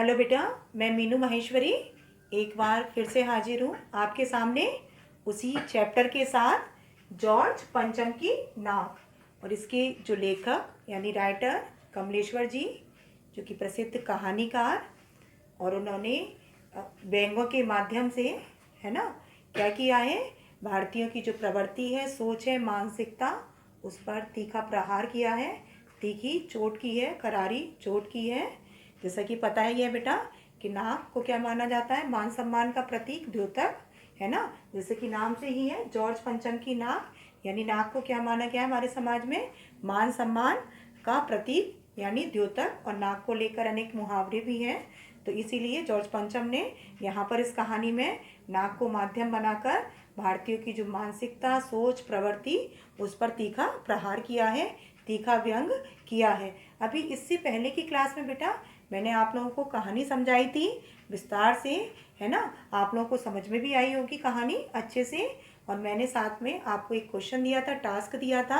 Hello बेटा, मैं मीनू महेश्वरी एक बार फिर से हाजिर हूँ आपके सामने उसी चैप्टर के साथ जॉर्ज पंचम की नाक। और इसके जो लेखक यानी राइटर कमलेश्वर जी, जो कि प्रसिद्ध कहानीकार, और उन्होंने व्यंग्यों के माध्यम से, है ना, क्या किया है, भारतीयों की जो प्रवृत्ति है, सोच है, मानसिकता, उस पर तीखा प्रहार किया है, तीखी चोट की है, करारी चोट की है। जैसा कि पता है ये बेटा कि नाक को क्या माना जाता है, मान सम्मान का प्रतीक, द्योतक, है ना। जैसे कि नाम से ही है, जॉर्ज पंचम की नाक, यानी नाक को क्या माना गया है हमारे समाज में, मान सम्मान का प्रतीक यानी द्योतक। और नाक को लेकर अनेक मुहावरे भी हैं। तो इसीलिए जॉर्ज पंचम ने यहाँ पर इस कहानी में नाक को माध्यम बनाकर भारतीयों की जो मानसिकता, सोच, प्रवृत्ति, उस पर तीखा प्रहार किया है, तीखा व्यंग किया है। अभी इससे पहले की क्लास में बेटा मैंने आप लोगों को कहानी समझाई थी विस्तार से, है ना। आप लोगों को समझ में भी आई होगी कहानी अच्छे से। और मैंने साथ में आपको एक क्वेश्चन दिया था, टास्क दिया था,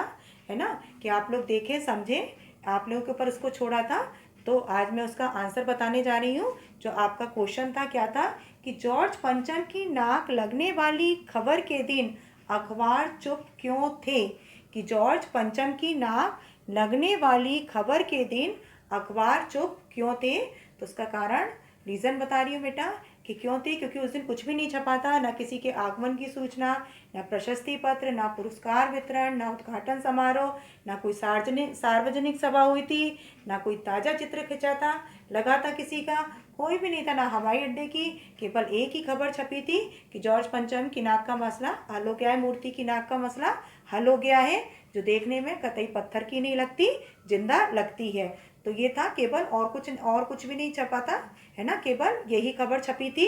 है ना, कि आप लोग देखें, समझें। आप लोगों के ऊपर उसको छोड़ा था। तो आज मैं उसका आंसर बताने जा रही हूँ। जो आपका क्वेश्चन था, क्या था कि जॉर्ज पंचम की नाक लगने वाली खबर के दिन अखबार चुप क्यों थे। कि जॉर्ज पंचम की नाक लगने वाली खबर के दिन अखबार चुप क्यों थे। तो उसका कारण, रीज़न बता रही हूँ बेटा कि क्यों थे। क्योंकि उस दिन कुछ भी नहीं छपा था, ना किसी के आगमन की सूचना, ना प्रशस्ति पत्र, ना पुरस्कार वितरण, ना उद्घाटन समारोह, ना कोई सार्वजनिक सभा हुई थी, ना कोई ताज़ा चित्र खिंचा था लगा था किसी का, कोई भी नहीं था, ना हवाई अड्डे की। केवल एक ही खबर छपी थी कि जॉर्ज पंचम की नाक का मसला हल हो गया है, मूर्ति की नाक का मसला हल हो गया है, जो देखने में कतई पत्थर की नहीं लगती, जिंदा लगती है। तो ये था केवल, और कुछ भी नहीं छपा था, है ना, केवल यही खबर छपी थी।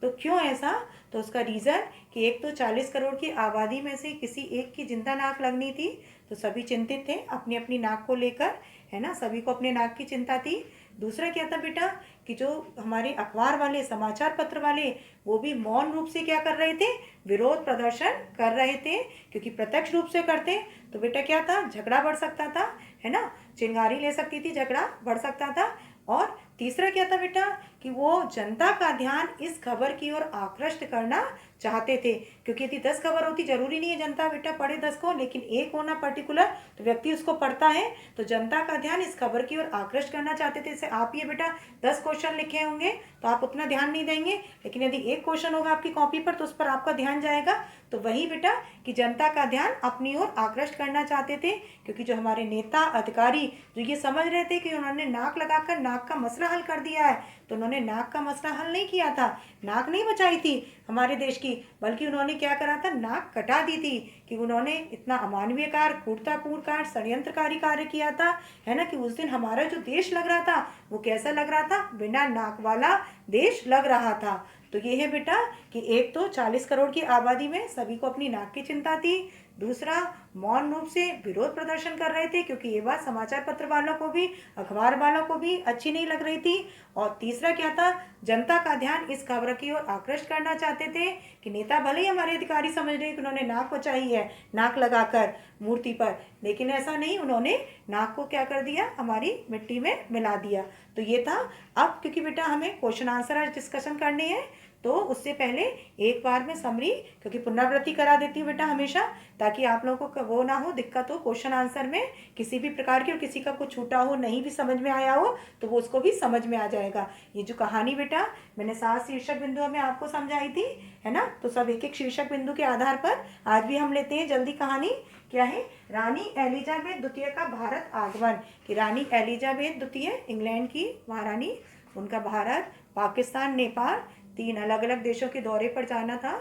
तो क्यों ऐसा, तो उसका रीज़न कि एक तो 40 करोड़ की आबादी में से किसी एक की जिंदा नाक लगनी थी, तो सभी चिंतित थे अपनी अपनी नाक को लेकर, है ना, सभी को अपने नाक की चिंता थी। दूसरा क्या था बेटा कि जो हमारे अखबार वाले, समाचार पत्र वाले, वो भी मौन रूप से क्या कर रहे थे, विरोध प्रदर्शन कर रहे थे। क्योंकि प्रत्यक्ष रूप से करते तो बेटा क्या था, झगड़ा बढ़ सकता था, है ना, चिंगारी ले सकती थी, झगड़ा बढ़ सकता था। और तीसरा क्या था बेटा कि वो जनता का ध्यान इस खबर की ओर आकृष्ट करना चाहते थे। क्योंकि यदि 10 खबर होती, जरूरी नहीं है जनता बेटा पढ़े 10 को, लेकिन एक होना पर्टिकुलर, तो व्यक्ति उसको पढ़ता है, तो जनता का ध्यान इस खबर की ओर आकृष्ट करना चाहते थे। जैसे आप ये बेटा 10 क्वेश्चन लिखे होंगे तो आप उतना ध्यान नहीं देंगे, लेकिन यदि एक क्वेश्चन होगा आपकी कॉपी पर तो उस पर आपका ध्यान जाएगा। तो वही बेटा कि जनता का ध्यान अपनी ओर आकृष्ट करना चाहते थे। क्योंकि जो हमारे नेता, अधिकारी, जो ये समझ रहे थे कि उन्होंने नाक लगाकर नाक का मसला हल कर दिया है, तो उन्होंने नाक का मसला हल नहीं किया था, नाक नहीं बचाई थी हमारे देश की, बल्कि उन्होंने क्या करा था, नाक कटा दी थी। कि उन्होंने इतना अमानवीय कार्य, क्रूरतापूर्ण कार्य, षड्यंत्रकारी कार्य किया था, है ना। कि उस दिन हमारा जो देश लग रहा था वो कैसा लग रहा था, बिना नाक वाला देश लग रहा था। तो ये है बेटा कि एक तो 40 करोड़ की आबादी में सभी को अपनी नाक की चिंता थी। दूसरा, मौन रूप से विरोध प्रदर्शन कर रहे थे, क्योंकि ये बात समाचार पत्र वालों को भी, अखबार वालों को भी अच्छी नहीं लग रही थी। और तीसरा क्या था, जनता का ध्यान इस खबर की ओर आकृष्ट करना चाहते थे कि नेता भले ही हमारे अधिकारी समझ रहे कि उन्होंने नाक बचाई है नाक लगाकर मूर्ति पर, लेकिन ऐसा नहीं, उन्होंने नाक को क्या कर दिया, हमारी मिट्टी में मिला दिया। तो ये था। अब क्योंकि बेटा हमें क्वेश्चन आंसर आज डिस्कशन करने हैं, तो उससे पहले एक बार में समरी, क्योंकि पुनरावृत्ति करा देती हूँ बेटा हमेशा, ताकि आप लोगों को वो ना हो दिक्कत हो क्वेश्चन आंसर में किसी भी प्रकार की, और किसी का कुछ छूटा हो, नहीं भी समझ में आया हो, तो वो उसको भी समझ में आ जाएगा। ये जो कहानी बेटा मैंने 7 शीर्षक बिंदुओं में आपको समझाई थी, है ना, तो सब एक एक शीर्षक बिंदु के आधार पर आज भी हम लेते हैं जल्दी। कहानी क्या है, रानी एलिजाबेथ द्वितीय का भारत आगमन। कि रानी एलिजाबेथ द्वितीय इंग्लैंड की महारानी, उनका भारत, पाकिस्तान, नेपाल, 3 अलग अलग देशों के दौरे पर जाना था।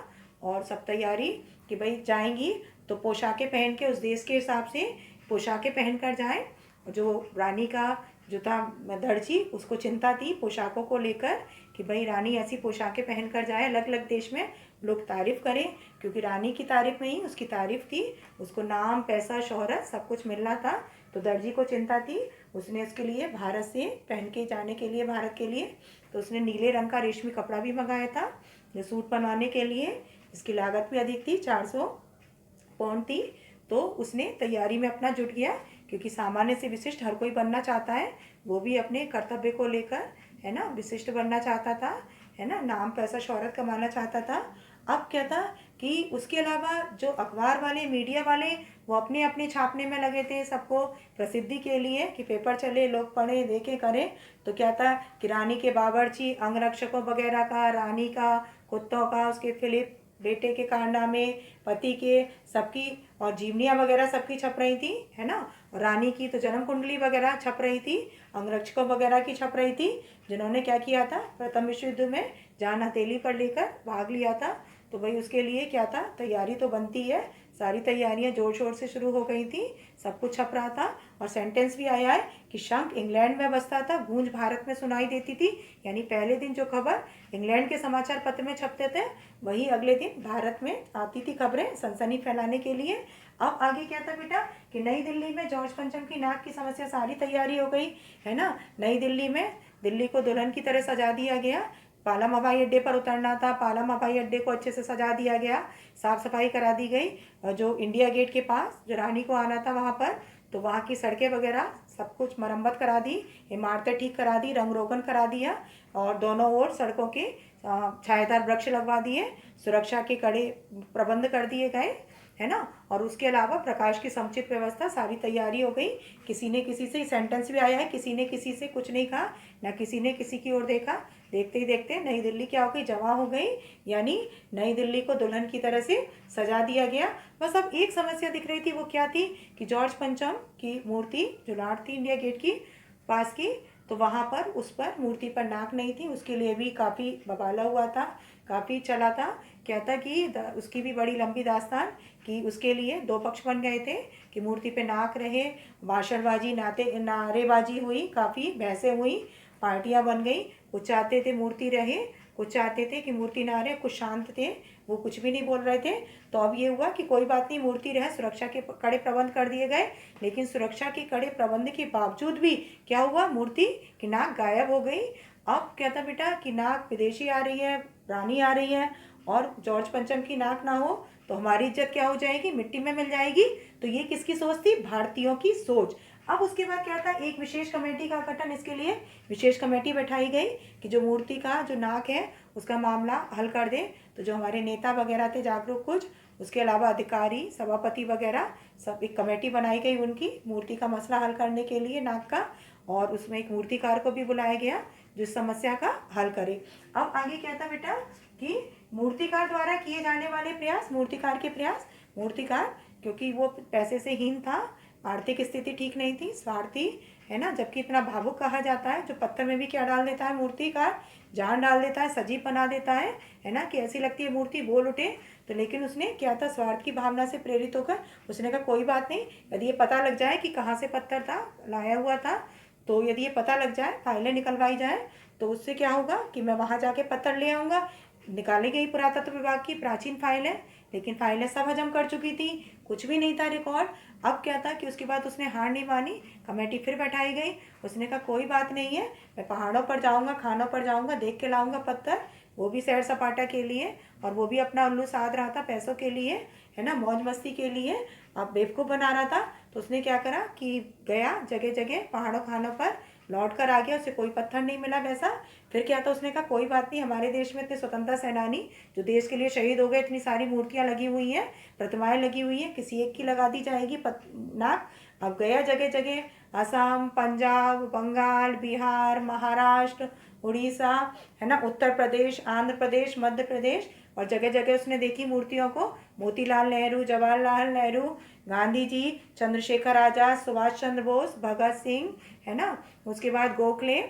और सब तैयारी कि भाई जाएंगी तो पोशाकें पहन के, उस देश के हिसाब से पोशाकें पहन कर जाएं। जो रानी का जो था दर्जी, उसको चिंता थी पोशाकों को लेकर कि भाई रानी ऐसी पोशाकें पहन कर जाए, अलग अलग देश में लोग तारीफ़ करें। क्योंकि रानी की तारीफ़ नहीं, उसकी तारीफ़ थी, उसको नाम, पैसा, शोहरत सब कुछ मिलना था। तो दर्जी को चिंता थी, उसने उसके लिए भारत से पहन के जाने के लिए, भारत के लिए, तो उसने नीले रंग का रेशमी कपड़ा भी मंगाया था जो सूट बनवाने के लिए। इसकी लागत भी अधिक थी, 400 पाउंड थी। तो उसने तैयारी में अपना जुट गया, क्योंकि सामान्य से विशिष्ट हर कोई बनना चाहता है, वो भी अपने कर्तव्य को लेकर, है ना, विशिष्ट बनना चाहता था, है ना, नाम पैसा शोहरत कमाना चाहता था। अब क्या था कि उसके अलावा जो अखबार वाले, मीडिया वाले, वो अपने अपने छापने में लगे थे सबको प्रसिद्धि के लिए कि पेपर चले, लोग पढ़ें, देखें, करें। तो क्या था कि रानी के बावर्ची, अंगरक्षकों वगैरह का, रानी का, कुत्तों का, उसके फिलिप बेटे के कारनामे, पति के, सबकी, और जीवनियाँ वगैरह सबकी छप रही थी, है ना। और रानी की तो जन्म कुंडली वगैरह छप रही थी, अंगरक्षकों वगैरह की छप रही थी, जिन्होंने क्या किया था, प्रथम विश्व युद्ध में जान हथेली पर लेकर भाग लिया था। तो भाई उसके लिए क्या था, तैयारी तो बनती है, सारी तैयारियां जोर शोर से शुरू हो गई थी, सब कुछ छप रहा था। और सेंटेंस भी आया है कि शंख इंग्लैंड में बजता था, गूंज भारत में सुनाई देती थी। यानी पहले दिन जो खबर इंग्लैंड के समाचार पत्र में छपते थे, वही अगले दिन भारत में आती थी खबरें सनसनी फैलाने के लिए। अब आगे क्या था बेटा कि नई दिल्ली में जॉर्ज पंचम की नाक की समस्या, सारी तैयारी हो गई, है ना। नई दिल्ली में दिल्ली को दुल्हन की तरह सजा दिया गया, पालम हवाई अड्डे पर उतरना था, पालम हवाई अड्डे को अच्छे से सजा दिया गया, साफ सफाई करा दी गई। और जो इंडिया गेट के पास जो रानी को आना था वहाँ पर, तो वहाँ की सड़कें वगैरह सब कुछ मरम्मत करा दी, इमारतें ठीक करा दी, रंग रोगन करा दिया, और दोनों ओर सड़कों के छायादार वृक्ष लगवा दिए, सुरक्षा के कड़े प्रबंध कर दिए गए, है ना। और उसके अलावा प्रकाश की समुचित व्यवस्था, सारी तैयारी हो गई। किसी ने किसी से, सेंटेंस भी आया है, किसी ने किसी से कुछ नहीं कहा, ना किसी ने किसी की ओर देखा। देखते ही देखते नई दिल्ली क्या हो गई, जमा हो गई, यानी नई दिल्ली को दुल्हन की तरह से सजा दिया गया। बस अब एक समस्या दिख रही थी, वो क्या थी कि जॉर्ज पंचम की मूर्ति जो लाट थी इंडिया गेट की पास की, तो वहाँ पर उस पर मूर्ति पर नाक नहीं थी, उसके लिए भी काफ़ी बवाला हुआ था, काफ़ी चला था। कहता कि उसकी भी बड़ी लंबी दास्तान कि उसके लिए दो पक्ष बन गए थे कि मूर्ति पे नाक रहे, भाषणबाजी, नारेबाजी हुई, काफ़ी बहसें हुई, पार्टियां बन गई। कुछ चाहते थे मूर्ति रहे, कुछ चाहते थे कि मूर्ति ना रहे, कुछ शांत थे, वो कुछ भी नहीं बोल रहे थे। तो अब ये हुआ कि कोई बात नहीं, मूर्ति रहे, सुरक्षा के कड़े प्रबंध कर दिए गए। लेकिन सुरक्षा के कड़े प्रबंध के बावजूद भी क्या हुआ, मूर्ति की नाक गायब हो गई। अब क्या था बेटा कि नाक विदेशी आ रही है, रानी आ रही है, और जॉर्ज पंचम की नाक ना हो तो हमारी इज्जत क्या हो जाएगी, मिट्टी में मिल जाएगी। तो ये किसकी सोच थी, भारतीयों की सोच। अब उसके बाद क्या था, एक विशेष कमेटी का गठन, इसके लिए विशेष कमेटी बैठाई गई कि जो मूर्ति का जो नाक है उसका मामला हल कर दे। तो जो हमारे नेता वगैरह थे जागरूक कुछ, उसके अलावा अधिकारी, सभापति वगैरह, सब एक कमेटी बनाई गई उनकी मूर्ति का मसला हल करने के लिए, नाक का। और उसमें एक मूर्तिकार को भी बुलाया गया जो इस समस्या का हल करे। अब आगे क्या था बेटा कि मूर्तिकार द्वारा किए जाने वाले प्रयास, मूर्तिकार के प्रयास, मूर्तिकार क्योंकि वो पैसे से हीन था, आर्थिक स्थिति ठीक नहीं थी, स्वार्थी, है ना, जबकि इतना भावुक कहा जाता है, जो पत्थर में भी क्या डाल देता है मूर्तिकार, जान डाल देता है, सजीव बना देता है ना, कि ऐसी लगती है मूर्ति बोल उठे। तो लेकिन उसने क्या था, स्वार्थ की भावना से प्रेरित होकर उसने कहा कोई बात नहीं, यदि ये पता लग जाए कि कहाँ से पत्थर था लाया हुआ था, तो यदि ये पता लग जाए, फाइलें निकलवाई जाए, तो उससे क्या होगा कि मैं वहाँ जाके पत्थर ले आऊँगा। निकाली गई पुरातत्व विभाग की प्राचीन फाइलें, लेकिन फाइलें सब हजम कर चुकी थी, कुछ भी नहीं था रिकॉर्ड। अब क्या था कि उसके बाद उसने हार नहीं मानी, कमेटी फिर बैठाई गई। उसने कहा कोई बात नहीं है, मैं पहाड़ों पर जाऊंगा, खानों पर जाऊंगा, देख के लाऊंगा पत्थर, वो भी सैर सपाटा के लिए, और वो भी अपना उल्लू साध रहा था पैसों के लिए, है ना, मौज मस्ती के लिए, अब बेवकूफ़ बना रहा था। तो उसने क्या करा कि गया जगह जगह पहाड़ों खानों पर, लौट कर आ गया, उसे कोई पत्थर नहीं मिला वैसा। फिर क्या था, उसने कहा कोई बात नहीं, हमारे देश में इतने स्वतंत्रता सेनानी जो देश के लिए शहीद हो गए, इतनी सारी मूर्तियां लगी हुई हैं, प्रतिमाएं लगी हुई हैं, किसी एक की लगा दी जाएगी नाक। अब गया जगह जगह, असम, पंजाब, बंगाल, बिहार, महाराष्ट्र, उड़ीसा, है ना, उत्तर प्रदेश, आंध्र प्रदेश, मध्य प्रदेश, और जगह जगह उसने देखी मूर्तियों को। मोतीलाल नेहरू, जवाहरलाल नेहरू, गांधी जी, चंद्रशेखर आजाद, सुभाष चंद्र बोस, भगत सिंह, है ना, उसके बाद गोखले,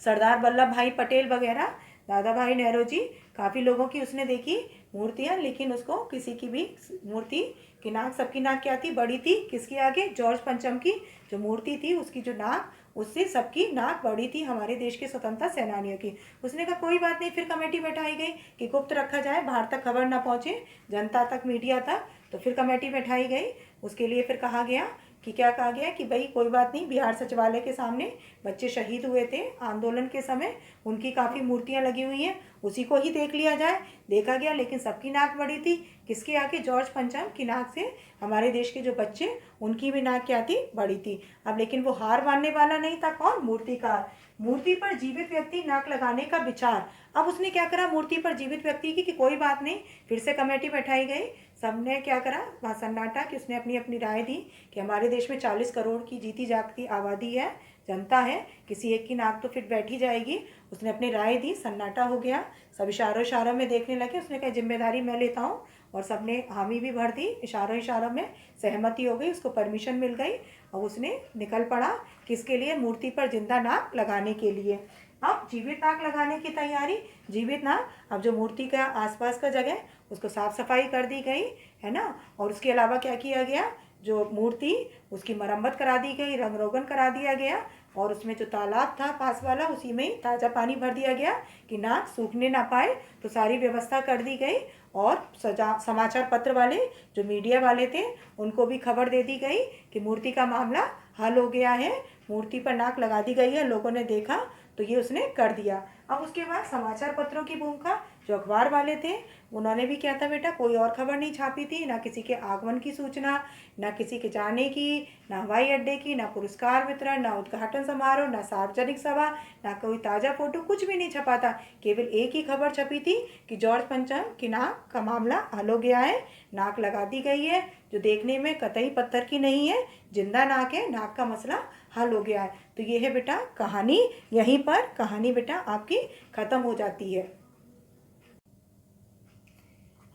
सरदार वल्लभ भाई पटेल वगैरह, दादा भाई नेहरू जी, काफ़ी लोगों की उसने देखी मूर्तियाँ। लेकिन उसको किसी की भी मूर्ति की नाक, सबकी नाक क्या थी, बड़ी थी, किसके आगे, जॉर्ज पंचम की जो मूर्ति थी उसकी जो नाक, उससे सबकी नाक बड़ी थी, हमारे देश के स्वतंत्रता सेनानियों की। उसने कहा कोई बात नहीं, फिर कमेटी बैठाई गई कि गुप्त रखा जाए, बाहर तक खबर ना पहुँचे, जनता तक, मीडिया तक। तो फिर कमेटी बैठाई गई, उसके लिए फिर कहा गया कि क्या कहा गया कि भाई कोई बात नहीं, बिहार सचिवालय के सामने बच्चे शहीद हुए थे आंदोलन के समय, उनकी काफ़ी मूर्तियां लगी हुई हैं, उसी को ही देख लिया जाए। देखा गया, लेकिन सबकी नाक बड़ी थी। किसके आके? जॉर्ज पंचम की नाक से हमारे देश के जो बच्चे, उनकी भी नाक क्या थी? बड़ी थी। अब लेकिन वो हार मानने वाला नहीं था। कौन? मूर्तिकार। मूर्ति पर जीवित व्यक्ति नाक लगाने का विचार। अब उसने क्या करा मूर्ति पर जीवित व्यक्ति की कि कोई बात नहीं, फिर से कमेटी बैठाई गई। सबने क्या करा? वहाँ सन्नाटा कि उसने अपनी अपनी राय दी कि हमारे देश में 40 करोड़ की जीती जागती आबादी है, जनता है, किसी एक की नाक तो फिट बैठी जाएगी। उसने अपनी राय दी, सन्नाटा हो गया, सब इशारों इशारों में देखने लगे। उसने कहा जिम्मेदारी मैं लेता हूँ, और सबने हामी भी भर दी, इशारों इशारों में सहमति हो गई, उसको परमिशन मिल गई और उसने निकल पड़ा किसके लिए? मूर्ति पर जिंदा नाक लगाने के लिए। अब जीवित नाक लगाने की तैयारी, जीवित नाक। अब जो मूर्ति का आसपास का जगह, उसको साफ सफाई कर दी गई, है ना। और उसके अलावा क्या किया गया? जो मूर्ति, उसकी मरम्मत करा दी गई, रंग रोगन करा दिया गया, और उसमें जो तालाब था पास वाला, उसी में ही ताज़ा पानी भर दिया गया कि नाक सूखने ना पाए। तो सारी व्यवस्था कर दी गई, और समाचार पत्र वाले, जो मीडिया वाले थे, उनको भी खबर दे दी गई कि मूर्ति का मामला हल हो गया है, मूर्ति पर नाक लगा दी गई है। लोगों ने देखा तो ये उसने कर दिया। अब उसके बाद समाचार पत्रों की भूमिका, जो अखबार वाले थे, उन्होंने भी क्या था बेटा? कोई और खबर नहीं छापी थी, ना किसी के आगमन की सूचना, ना किसी के जाने की, ना हवाई अड्डे की, ना पुरस्कार वितरण, ना उद्घाटन समारोह, ना सार्वजनिक सभा, ना कोई ताज़ा फोटो, कुछ भी नहीं छपा था। केवल एक ही खबर छपी थी कि जॉर्ज पंचम की नाक का मामला हल हो गया है, नाक लगा दी गई है, जो देखने में कतई पत्थर की नहीं है, जिंदा नाक है, नाक का मसला हल हो गया है। तो ये है बेटा कहानी। यहीं पर कहानी बेटा आपकी ख़त्म हो जाती है।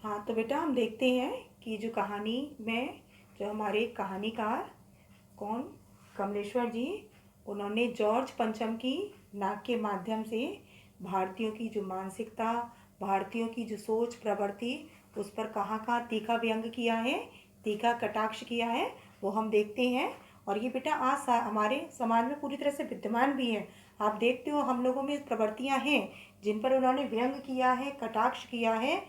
हाँ, तो बेटा हम देखते हैं कि जो कहानी में जो हमारे कहानीकार कौन? कमलेश्वर जी, उन्होंने जॉर्ज पंचम की नाक के माध्यम से भारतीयों की जो मानसिकता, भारतीयों की जो सोच प्रवृत्ति, उस पर कहाँ कहाँ तीखा व्यंग किया है, तीखा कटाक्ष किया है, वो हम देखते हैं। और ये बेटा आज हमारे समाज में पूरी तरह से विद्यमान भी है। आप देखते हो हम लोगों में प्रवृत्तियां हैं जिन पर उन्होंने व्यंग किया है, कटाक्ष किया है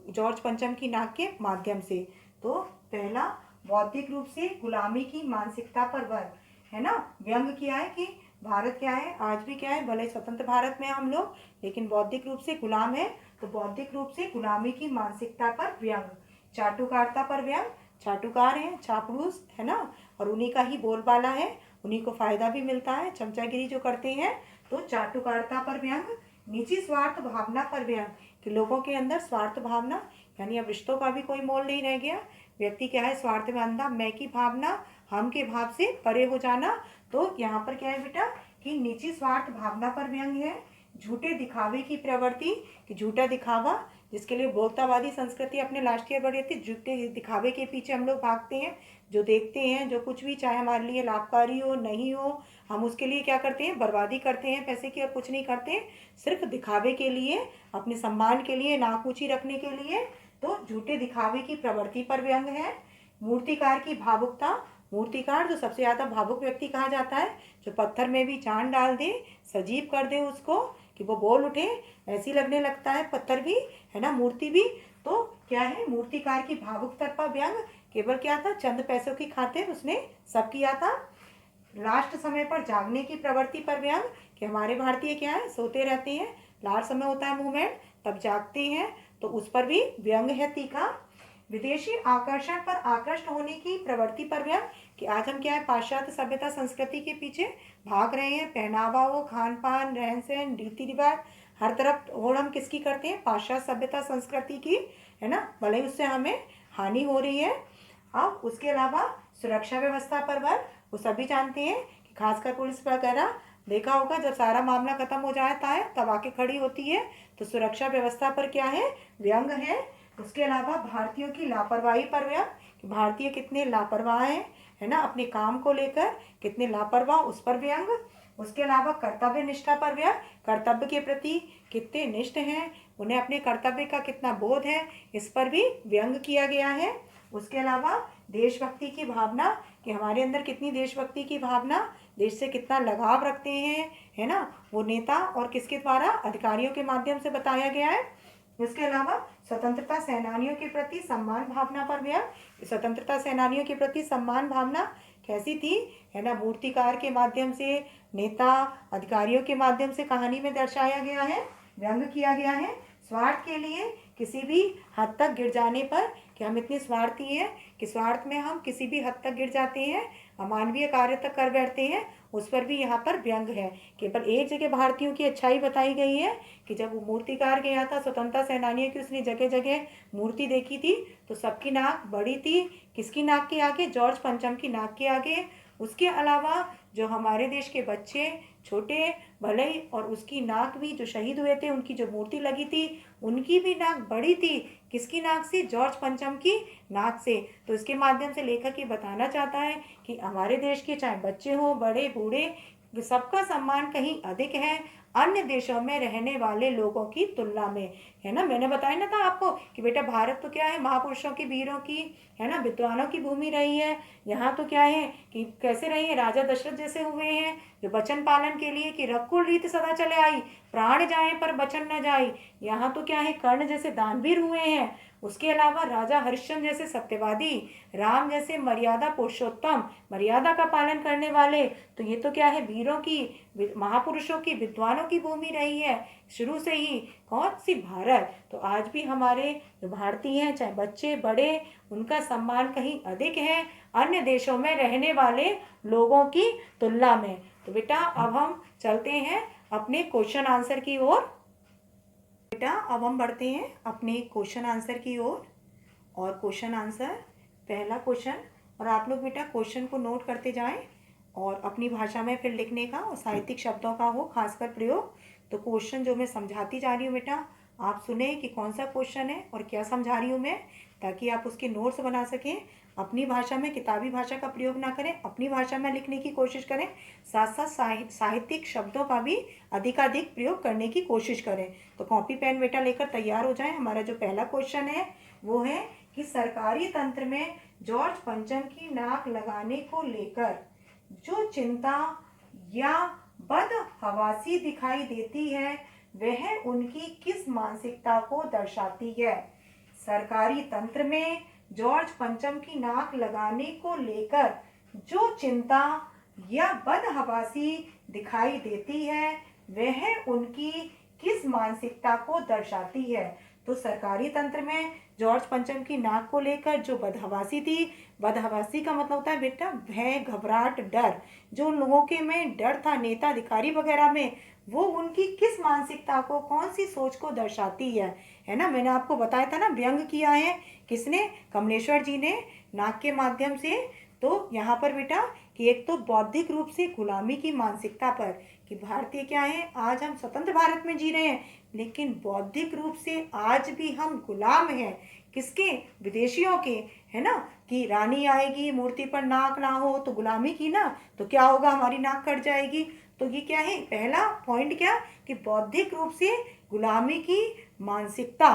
जॉर्ज पंचम की नाक के माध्यम से। तो पहला, बौद्धिक रूप से गुलामी की मानसिकता पर वर्ग, है ना, व्यंग किया है कि भारत क्या है, आज भी क्या है, भले स्वतंत्र भारत में हम लोग, लेकिन बौद्धिक रूप से गुलाम है। तो बौद्धिक रूप से गुलामी की मानसिकता पर व्यंग। चाटुकारिता पर व्यंग, चाटुकार है, चापलूस, है ना, और उन्हीं का ही बोलबाला है, उन्हीं को फायदा भी मिलता है, चमचागिरी जो करते हैं। तो चाटुकारिता पर व्यंग। निजी स्वार्थ भावना पर व्यंग, कि लोगों के अंदर स्वार्थ भावना, यानी अब रिश्तों का भी कोई मोल नहीं रह गया। व्यक्ति क्या है? स्वार्थ में अंधा, मैं की भावना, हम के भाव से परे हो जाना। तो यहाँ पर क्या है बेटा कि निजी स्वार्थ भावना पर व्यंग है। झूठे दिखावे की प्रवृत्ति, कि झूठा दिखावा, जिसके लिए उपभोक्तावादी संस्कृति अपने लास्ट ईयर बढ़ी थी, झूठे दिखावे के पीछे हम लोग भागते हैं। जो देखते हैं, जो कुछ भी चाहे हमारे लिए लाभकारी हो नहीं हो, हम उसके लिए क्या करते हैं? बर्बादी करते हैं पैसे की, और कुछ नहीं करते, सिर्फ दिखावे के लिए, अपने सम्मान के लिए, नाक ऊंची रखने के लिए। तो झूठे दिखावे की प्रवृत्ति पर व्यंग है। मूर्तिकार की भावुकता, मूर्तिकार जो सबसे ज़्यादा भावुक व्यक्ति कहा जाता है, जो पत्थर में भी जान डाल दे, सजीव कर दे उसको, कि वो बोल उठे, ऐसी लगने लगता है पत्थर भी, है ना, मूर्ति भी। तो क्या है? मूर्तिकार की भावुकता पर व्यंग। केवल क्या था? चंद पैसों की खातिर उसने सब किया था। लास्ट समय पर जागने की प्रवृत्ति पर व्यंग, कि हमारे भारतीय क्या है? सोते रहते हैं, लास्ट समय होता है मूवमेंट, तब जागते हैं, तो उस पर भी व्यंग है तीखा। विदेशी आकर्षण पर आकृष्ट होने की प्रवृत्ति पर व्यंग, कि आज हम क्या है? पाश्चात्य सभ्यता संस्कृति के पीछे भाग रहे हैं। पहनावा हो, खान पान, रहन सहन, रीति रिवाज, हर तरफ होड़ हम किसकी करते हैं? पाश्चात्य सभ्यता संस्कृति की, है ना, भले ही उससे हमें हानि हो रही है। अब उसके अलावा सुरक्षा व्यवस्था पर वर्ग, वो सभी जानते हैं कि खासकर पुलिस वगैरह, देखा होगा जब सारा मामला खत्म हो जाता है तब आके खड़ी होती है। तो सुरक्षा व्यवस्था पर क्या है? व्यंग है। उसके अलावा भारतीयों की लापरवाही पर व्यंग, कि भारतीय कितने लापरवाह हैं, है ना, अपने काम को लेकर कितने लापरवाह, उस पर व्यंग। उसके अलावा कर्तव्य निष्ठा पर व्यंग, कर्तव्य के प्रति कितने निष्ठ हैं, उन्हें अपने कर्तव्य का कितना बोध है, इस पर भी व्यंग किया गया है। उसके अलावा देशभक्ति की भावना, कि हमारे अंदर कितनी देशभक्ति की भावना, देश से कितना लगाव रखते हैं, है ना, वो नेता और किसके द्वारा? अधिकारियों के माध्यम से बताया गया है। इसके अलावा स्वतंत्रता सेनानियों के प्रति सम्मान भावना पर व्यंग। स्वतंत्रता सेनानियों के प्रति सम्मान भावना, कैसी थी, है ना, मूर्तिकार के माध्यम से, नेता अधिकारियों के माध्यम से कहानी में दर्शाया गया है, व्यंग किया गया है। स्वार्थ के लिए किसी भी हद तक गिर जाने पर कि हम इतने स्वार्थी हैं कि स्वार्थ में हम किसी भी हद तक गिर जाते हैं, अमानवीय कार्य तक कर बैठते हैं, उस पर भी यहाँ पर व्यंग है। केवल एक जगह भारतीयों की अच्छाई बताई गई है कि जब वो मूर्तिकार गया था, स्वतंत्रता सेनानियों की उसने जगह जगह मूर्ति देखी थी तो सबकी नाक बड़ी थी, किसकी नाक के आगे, जॉर्ज पंचम की नाक के आगे। उसके अलावा जो हमारे देश के बच्चे छोटे भले ही, और उसकी नाक भी, जो शहीद हुए थे उनकी जो मूर्ति लगी थी उनकी भी नाक बड़ी थी, किसकी नाक से, जॉर्ज पंचम की नाक से। तो इसके माध्यम से लेखक ये बताना चाहता है कि हमारे देश के चाहे बच्चे हों, बड़े बूढ़े, सबका सम्मान कहीं अधिक है अन्य देशों में रहने वाले लोगों की तुलना में, है ना। मैंने बताया ना था आपको कि बेटा भारत तो क्या है, महापुरुषों की, वीरों की, है ना, विद्वानों की भूमि रही है। यहाँ तो क्या है कि कैसे रही है, राजा दशरथ जैसे हुए हैं जो वचन पालन के लिए कि रघुकुल रीत सदा चले आई, प्राण जाए पर वचन न जाए। यहाँ तो क्या है, कर्ण जैसे दानवीर हुए हैं। उसके अलावा राजा हरिश्चंद्र जैसे सत्यवादी, राम जैसे मर्यादा पुरुषोत्तम, मर्यादा का पालन करने वाले। तो ये तो क्या है, वीरों की, महापुरुषों की, विद्वानों की भूमि रही है शुरू से ही। कौन सी, भारत। तो आज भी हमारे जो भारतीय हैं, चाहे बच्चे बड़े, उनका सम्मान कहीं अधिक है अन्य देशों में रहने वाले लोगों की तुलना में। तो बेटा अब हम चलते हैं अपने क्वेश्चन आंसर की ओर। बेटा अब हम बढ़ते हैं अपने क्वेश्चन आंसर की ओर। और क्वेश्चन आंसर, पहला क्वेश्चन, और आप लोग बेटा क्वेश्चन को नोट करते जाएं और अपनी भाषा में फिर लिखने का और साहित्यिक शब्दों का हो खासकर प्रयोग। तो क्वेश्चन जो मैं समझाती जा रही हूँ बेटा, आप सुने कि कौन सा क्वेश्चन है और क्या समझा रही हूँ मैं, ताकि आप उसके नोट्स बना सकें। अपनी भाषा में, किताबी भाषा का प्रयोग ना करें, अपनी भाषा में लिखने की कोशिश करें, साथ साथ साहित्यिक शब्दों का भी अधिकाधिक प्रयोग करने की कोशिश करें। तो कॉपी पेन बेटा लेकर तैयार हो जाएं। हमारा जो पहला क्वेश्चन है वो है कि सरकारी तंत्र में जॉर्ज पंचम की नाक लगाने को लेकर जो चिंता या बदहवासी दिखाई देती है वह उनकी किस मानसिकता को दर्शाती है। सरकारी तंत्र में जॉर्ज पंचम की नाक लगाने को लेकर जो चिंता या बदहवासी दिखाई देती है वह उनकी किस मानसिकता को दर्शाती है। तो सरकारी तंत्र में जॉर्ज पंचम की नाक को लेकर जो बदहवासी थी, बदहवासी का मतलब होता है बेटा भय, घबराहट, डर। जो लोगों के में डर था नेता अधिकारी वगैरह में, वो उनकी किस मानसिकता को, कौन सी सोच को दर्शाती है ना। मैंने आपको बताया था ना, व्यंग किया है किसने, कमलेश्वर जी ने, नाक के माध्यम से। तो यहाँ पर बेटा कि एक तो बौद्धिक रूप से गुलामी की मानसिकता पर कि भारतीय क्या है, आज हम स्वतंत्र भारत में जी रहे हैं लेकिन बौद्धिक रूप से आज भी हम गुलाम हैं किसके, विदेशियों के, है ना। कि रानी आएगी, मूर्ति पर नाक ना हो तो गुलामी की ना, तो क्या होगा, हमारी नाक कट जाएगी। तो ये क्या है, पहला पॉइंट क्या कि बौद्धिक रूप से गुलामी की मानसिकता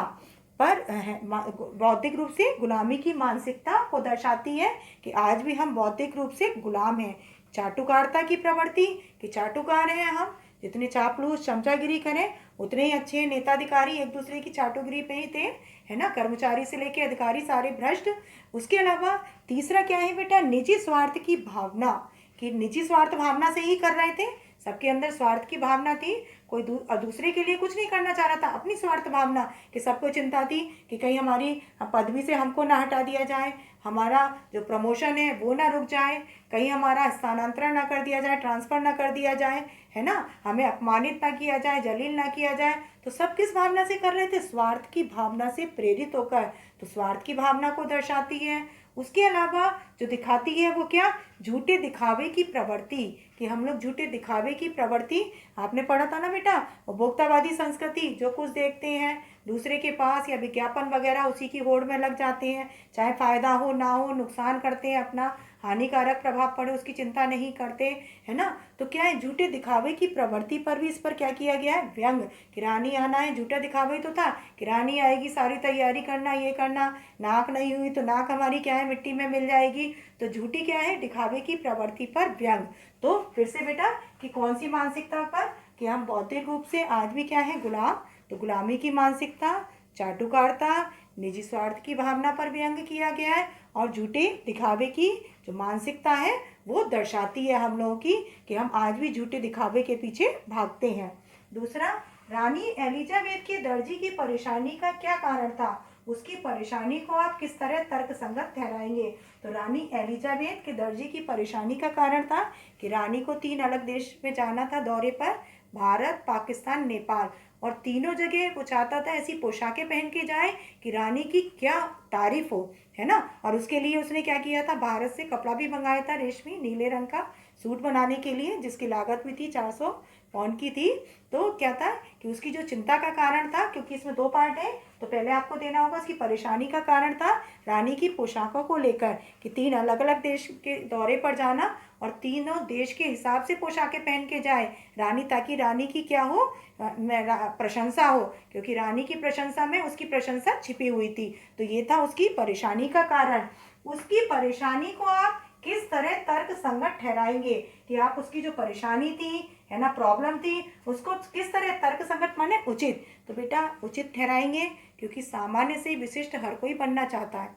पर, बौद्धिक रूप से गुलामी की मानसिकता को दर्शाती है कि आज भी हम बौद्धिक रूप से गुलाम हैं। चाटुकारिता की प्रवृत्ति कि चाटुकार हैं हम, जितने चापलूस चमचागिरी करें उतने ही अच्छे नेताधिकारी एक दूसरे की चाटुगिरी पे ही थे, है ना, कर्मचारी से लेके अधिकारी सारे भ्रष्ट। उसके अलावा तीसरा क्या है बेटा, निजी स्वार्थ की भावना कि निजी स्वार्थ भावना से ही कर रहे थे, सबके अंदर स्वार्थ की भावना थी, कोई दूसरे के लिए कुछ नहीं करना चाह रहा था, अपनी स्वार्थ भावना कि सबको चिंता थी कि कहीं हमारी पदवी से हमको ना हटा दिया जाए, हमारा जो प्रमोशन है वो ना रुक जाए, कहीं हमारा स्थानांतरण ना कर दिया जाए, ट्रांसफर ना कर दिया जाए, है ना, हमें अपमानित ना किया जाए, जलील ना किया जाए। तो सब किस भावना से कर रहे थे, स्वार्थ की भावना से प्रेरित होकर। तो स्वार्थ की भावना को दर्शाती है। उसके अलावा जो दिखाती है वो क्या, झूठे दिखावे की प्रवृत्ति कि हम लोग झूठे दिखावे की प्रवृत्ति, आपने पढ़ा था ना बेटा, उपभोक्तावादी संस्कृति, जो कुछ देखते हैं दूसरे के पास या विज्ञापन वगैरह उसी की होड़ में लग जाते हैं, चाहे फायदा हो ना हो, नुकसान करते हैं, अपना हानिकारक प्रभाव पड़े उसकी चिंता नहीं करते, है ना। तो क्या है, झूठे दिखावे की प्रवृत्ति पर भी इस पर क्या किया गया है, व्यंग। कि रानी आना है, झूठा दिखावा ही तो था कि रानी आएगी, सारी तैयारी करना, ये करना, नाक नहीं हुई तो नाक हमारी क्या है, मिट्टी में मिल जाएगी। तो झूठी क्या है, दिखावे की प्रवृत्ति पर व्यंग। तो फिर से बेटा कि कौन सी मानसिकता पर, कि हम बौद्धिक रूप से आज भी क्या है, गुलाम। तो गुलामी की मानसिकता, चाटुकारिता, निजी स्वार्थ की भावना पर व्यंग किया गया है और झूठे दिखावे की जो मानसिकता है वो दर्शाती है हम लोगों की कि हम आज भी झूठे दिखावे के पीछे भागते हैं। दूसरा, रानी एलिजाबेथ की दर्जी की परेशानी का क्या कारण था, उसकी परेशानी को आप किस तरह तर्कसंगत ठहराएंगे। तो रानी एलिजाबेथ के दर्जी की परेशानी का कारण था कि रानी को 3 अलग देश में जाना था दौरे पर, भारत, पाकिस्तान, नेपाल, और तीनों जगह वो चाहता था ऐसी पोशाकें पहन के जाए कि रानी की क्या तारीफ हो, है ना। और उसके लिए उसने क्या किया था, भारत से कपड़ा भी मंगाया था रेशमी नीले रंग का सूट बनाने के लिए, जिसकी लागत भी थी 400 पाउंड की थी। तो क्या था कि उसकी जो चिंता का कारण था, क्योंकि इसमें 2 पार्ट है, तो पहले आपको देना होगा उसकी परेशानी का कारण था रानी की पोशाकों को लेकर कि 3 अलग अलग देश के दौरे पर जाना और तीनों देश के हिसाब से पोशाकें पहन के जाए रानी, ताकि रानी की क्या हो, प्रशंसा हो, क्योंकि रानी की प्रशंसा में उसकी प्रशंसा छिपी हुई थी। तो ये था उसकी परेशानी का कारण। उसकी परेशानी को आप किस तरह तर्क संगत ठहराएंगे कि आप उसकी जो परेशानी थी, है ना, प्रॉब्लम थी, उसको किस तरह तर्क संगत माने उचित। तो बेटा उचित ठहराएंगे क्योंकि सामान्य से विशिष्ट हर कोई बनना चाहता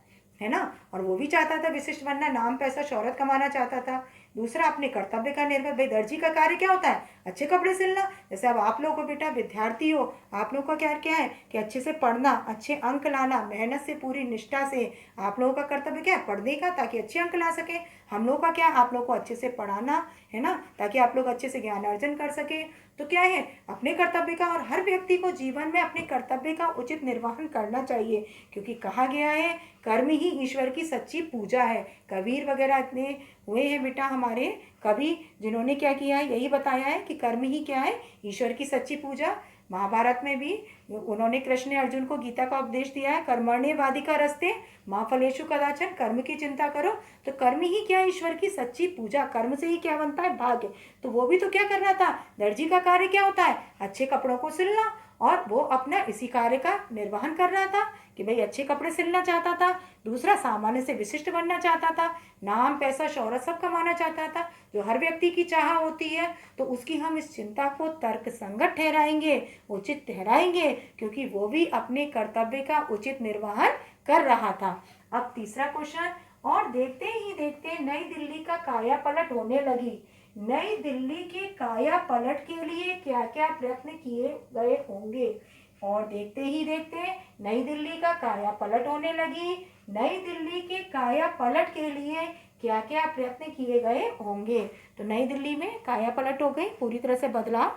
है ना, और वो भी चाहता था विशिष्ट बनना, नाम पैसा शोहरत कमाना चाहता था। दूसरा, अपने कर्तव्य का निर्वहन, भाई दर्जी का कार्य क्या होता है, अच्छे कपड़े सिलना। जैसे अब आप लोगों को बेटा विद्यार्थी हो, आप लोगों का क्या क्या है कि अच्छे से पढ़ना, अच्छे अंक लाना, मेहनत से पूरी निष्ठा से आप लोगों का कर्तव्य क्या है, पढ़ने का, ताकि अच्छे अंक ला सके। हम लोग का क्या, आप लोग को अच्छे से पढ़ाना, है ना, ताकि आप लोग अच्छे से ज्ञान अर्जन कर सके। तो क्या है, अपने कर्तव्य का, और हर व्यक्ति को जीवन में अपने कर्तव्य का उचित निर्वहन करना चाहिए, क्योंकि कहा गया है कर्म ही ईश्वर की सच्ची पूजा है। कबीर वगैरह इतने हुए हैं बेटा हमारे कवि, जिन्होंने क्या किया है, यही बताया है कि कर्म ही क्या है, ईश्वर की सच्ची पूजा। महाभारत में भी उन्होंने, कृष्ण ने अर्जुन को गीता का उपदेश दिया है, कर्मण्येवाधिका रस्ते माँ फलेषु कदाचन, कर्म की चिंता करो। तो कर्म ही क्या, ईश्वर की सच्ची पूजा, कर्म से ही क्या बनता है, भाग्य। तो वो भी तो क्या कर रहा था, दर्जी का कार्य क्या होता है, अच्छे कपड़ों को सिलना, और वो अपना इसी कार्य का निर्वहन कर रहा था कि भाई अच्छे कपड़े सिलना चाहता था। दूसरा, सामान्य से विशिष्ट बनना चाहता था, नाम पैसा शोहरत सब कमाना चाहता था, जो हर व्यक्ति की चाह होती है। तो उसकी हम इस चिंता को तर्क संगत ठहराएंगे, उचित ठहराएंगे, क्योंकि वो भी अपने कर्तव्य का उचित निर्वहन कर रहा था। अब तीसरा क्वेश्चन, और देखते ही देखते नई दिल्ली का काया पलट होने लगी। नई दिल्ली के काया पलट के लिए क्या क्या प्रयत्न किए गए होंगे। और देखते ही देखते नई दिल्ली का काया पलट होने लगी। नई दिल्ली के काया पलट के लिए क्या क्या प्रयत्न किए गए होंगे। तो नई दिल्ली में काया पलट हो गई, पूरी तरह से बदलाव।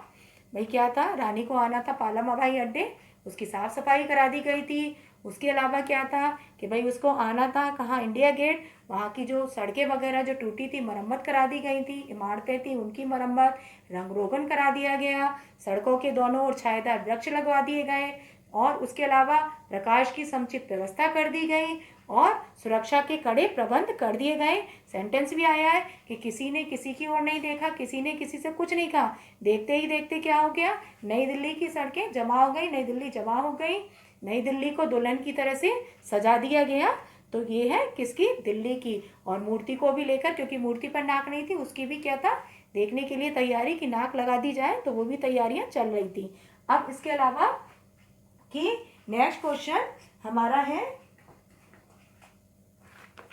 भाई क्या था, रानी को आना था पालम हवाई अड्डे, उसकी साफ सफाई करा दी गई थी। उसके अलावा क्या था कि भाई उसको आना था कहाँ, इंडिया गेट, वहाँ की जो सड़कें वगैरह जो टूटी थी मरम्मत करा दी गई थी, इमारतें थी उनकी मरम्मत, रंग रोगन करा दिया गया, सड़कों के दोनों ओर छायादार वृक्ष लगवा दिए गए, और उसके अलावा प्रकाश की समुचित व्यवस्था कर दी गई, और सुरक्षा के कड़े प्रबंध कर दिए गए। सेंटेंस भी आया है कि किसी ने किसी की ओर नहीं देखा, किसी ने किसी से कुछ नहीं कहा। देखते ही देखते क्या हो गया, नई दिल्ली की सड़कें जमा हो गई, नई दिल्ली जमा हो गई, नई दिल्ली को दुल्हन की तरह से सजा दिया गया। तो ये है किसकी, दिल्ली की। और मूर्ति को भी लेकर, क्योंकि मूर्ति पर नाक नहीं थी, उसकी भी क्या था, देखने के लिए तैयारी कि नाक लगा दी जाए, तो वो भी तैयारियां चल रही थी। अब इसके अलावा कि नेक्स्ट क्वेश्चन हमारा है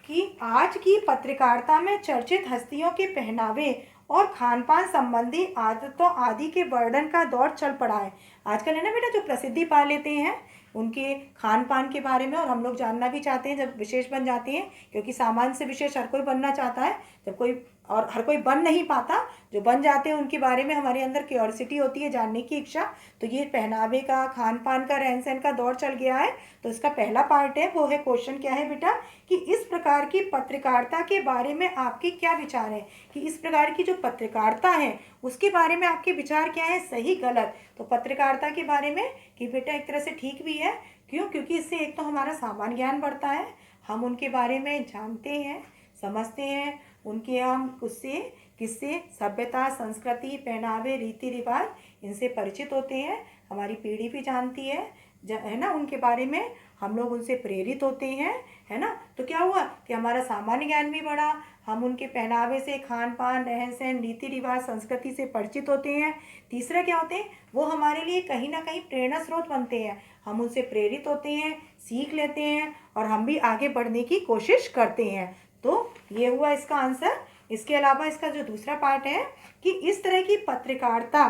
कि आज की पत्रकारिता में चर्चित हस्तियों के पहनावे और खान पान संबंधी आदतों आदि के वर्णन का दौर चल पड़ा है। आजकल है ना बेटा, जो प्रसिद्धि पा लेते हैं उनके खान पान के बारे में, और हम लोग जानना भी चाहते हैं जब विशेष बन जाते हैं, क्योंकि सामान्य से विशेष हर कोई बनना चाहता है, जब कोई, और हर कोई बन नहीं पाता, जो बन जाते हैं उनके बारे में हमारे अंदर क्यूरियोसिटी होती है, जानने की इच्छा। तो ये पहनावे का, खान पान का, रहन सहन का दौर चल गया है। तो इसका पहला पार्ट है, वो है क्वेश्चन क्या है बेटा, कि इस प्रकार की पत्रकारिता के बारे में आपके क्या विचार है, कि इस प्रकार की जो पत्रकारिता है उसके बारे में आपके विचार क्या है, सही गलत। तो पत्रकारिता के बारे में कि बेटा एक तरह से ठीक भी है, क्यों, क्योंकि इससे एक तो हमारा सामान्य ज्ञान बढ़ता है, हम उनके बारे में जानते हैं, समझते हैं, उनके हम उससे किससे, सभ्यता, संस्कृति, पहनावे, रीति रिवाज, इनसे परिचित होते हैं, हमारी पीढ़ी भी जानती है, है ना, उनके बारे में हम लोग उनसे प्रेरित होते हैं, है ना। तो क्या हुआ कि हमारा सामान्य ज्ञान भी बढ़ा, हम उनके पहनावे से, खान पान, रहन सहन, रीति रिवाज, संस्कृति से परिचित होते हैं। तीसरा क्या होते हैं, वो हमारे लिए कहीं ना कहीं प्रेरणा स्रोत बनते हैं, हम उनसे प्रेरित होते हैं, सीख लेते हैं और हम भी आगे बढ़ने की कोशिश करते हैं। तो ये हुआ इसका आंसर। इसके अलावा इसका जो दूसरा पार्ट है कि इस तरह की पत्रकारिता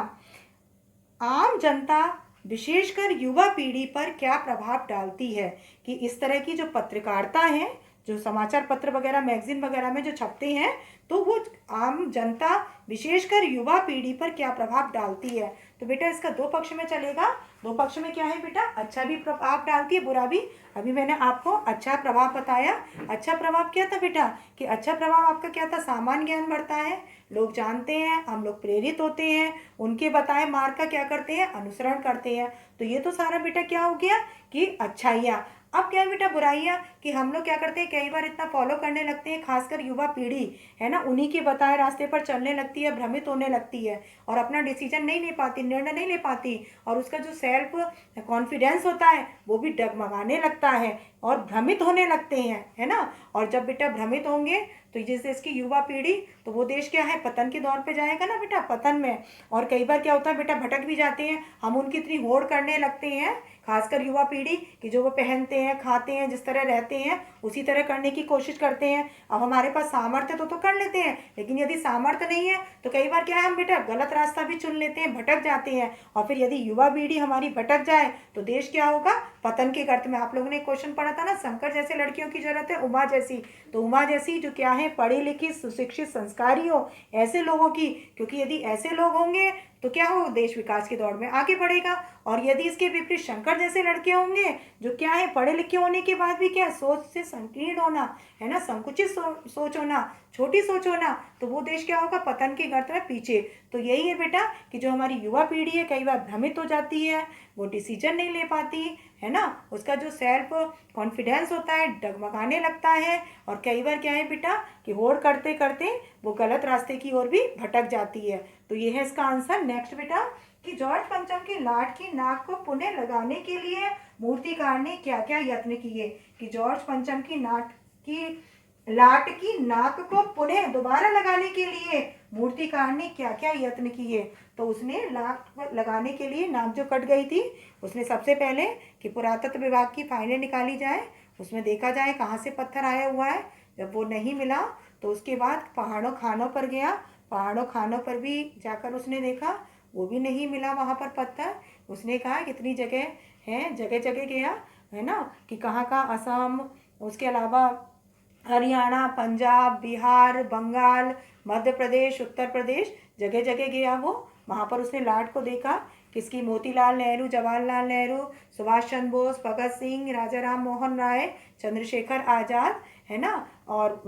आम जनता विशेषकर युवा पीढ़ी पर क्या प्रभाव डालती है, कि इस तरह की जो पत्रकारिता है, जो समाचार पत्र वगैरह मैगजीन वगैरह में जो छपते हैं, तो वो आम जनता विशेषकर युवा पीढ़ी पर क्या प्रभाव डालती है। तो बेटा इसका दो पक्ष में चलेगा। दो पक्ष में क्या है बेटा, अच्छा भी प्रभाव डालती है, बुरा भी। अभी मैंने आपको अच्छा प्रभाव बताया। अच्छा प्रभाव क्या था बेटा, कि अच्छा प्रभाव आपका क्या था, सामान्य ज्ञान बढ़ता है, लोग जानते हैं, हम लोग प्रेरित होते हैं, उनके बताए मार्ग का क्या करते हैं, अनुसरण करते हैं। तो ये तो सारा बेटा क्या हो गया कि अच्छाइयाँ। अब क्या है बेटा बुराइयाँ, कि हम लोग क्या करते हैं, कई बार इतना फॉलो करने लगते हैं, खासकर युवा पीढ़ी है ना, उन्हीं के बताए रास्ते पर चलने लगती है, भ्रमित होने लगती है और अपना डिसीजन नहीं ले पाती, निर्णय नहीं ले पाती, और उसका जो सेल्फ कॉन्फिडेंस होता है वो भी डगमगाने लगता है और भ्रमित होने लगते हैं, है ना। और जब बेटा भ्रमित होंगे तो जिस देश की युवा पीढ़ी, तो वो देश क्या है, पतन के दौर पे जाएगा ना बेटा, पतन में। और कई बार क्या होता है बेटा, भटक भी जाते हैं, हम उनकी इतनी होड़ करने लगते हैं, खासकर युवा पीढ़ी, कि जो वो पहनते हैं, खाते हैं, जिस तरह रहते हैं उसी तरह करने की कोशिश करते हैं। अब हमारे पास सामर्थ्य तो कर लेते हैं, लेकिन यदि सामर्थ्य नहीं है तो कई बार क्या है, हम बेटा गलत रास्ता भी चुन लेते हैं, भटक जाते हैं। और फिर यदि युवा पीढ़ी हमारी भटक जाए तो देश क्या होगा, पतन के गर्त में। आप लोगों ने क्वेश्चन पढ़ा था ना, शंकर जैसे लड़कियों की जरूरत है, उमा जैसी। तो उमा जैसी जो क्या है, पढ़ी लिखी, सुशिक्षित, संस्कारी हो, ऐसे लोगों की, क्योंकि यदि ऐसे लोग होंगे तो क्या हो, देश विकास की दौड़ में आगे बढ़ेगा। और यदि इसके विपरीत शंकर जैसे लड़के होंगे जो क्या है, पढ़े लिखे होने के बाद भी क्या, सोच से संकीर्ण होना, है ना, संकुचित सोच होना, छोटी सोच होना, तो वो देश क्या होगा, पतन के गर्त में पीछे। तो यही है बेटा कि जो हमारी युवा पीढ़ी है कई बार भ्रमित हो जाती है, वो डिसीजन नहीं ले पाती, है ना, उसका जो सेल्फ कॉन्फिडेंस होता है डगमगाने लगता है, और कई बार क्या है बेटा कि होड़ करते करते वो गलत रास्ते की ओर भी भटक जाती है। तो ये है इसका आंसर। नेक्स्ट बेटा, कि जॉर्ज पंचम की लाट की नाक को पुनः लगाने के लिए मूर्तिकार ने क्या क्या यत्न किए, कि जॉर्ज पंचम की लाट की नाक को पुनः दोबारा लगाने के लिए मूर्तिकार ने क्या क्या यत्न किए। तो उसने लाट लगाने के लिए, नाक जो कट गई थी, उसने सबसे पहले कि पुरातत्व विभाग की फाइलें निकाली जाए, उसमें देखा जाए कहाँ से पत्थर आया हुआ है। जब वो नहीं मिला तो उसके बाद पहाड़ों खानों पर गया, पहाड़ों खानों पर भी जाकर उसने देखा, वो भी नहीं मिला वहाँ पर पत्थर। उसने कहा कितनी जगह है, जगह जगह गया, है ना, कि कहाँ कहाँ, असम, उसके अलावा हरियाणा, पंजाब, बिहार, बंगाल, मध्य प्रदेश, उत्तर प्रदेश, जगह जगह गया वो। वहाँ पर उसने लाट को देखा, किसकी, मोतीलाल नेहरू, जवाहरलाल नेहरू, सुभाष चंद्र बोस, भगत सिंह, राजा राम मोहन राय, चंद्रशेखर आज़ाद, है ना, और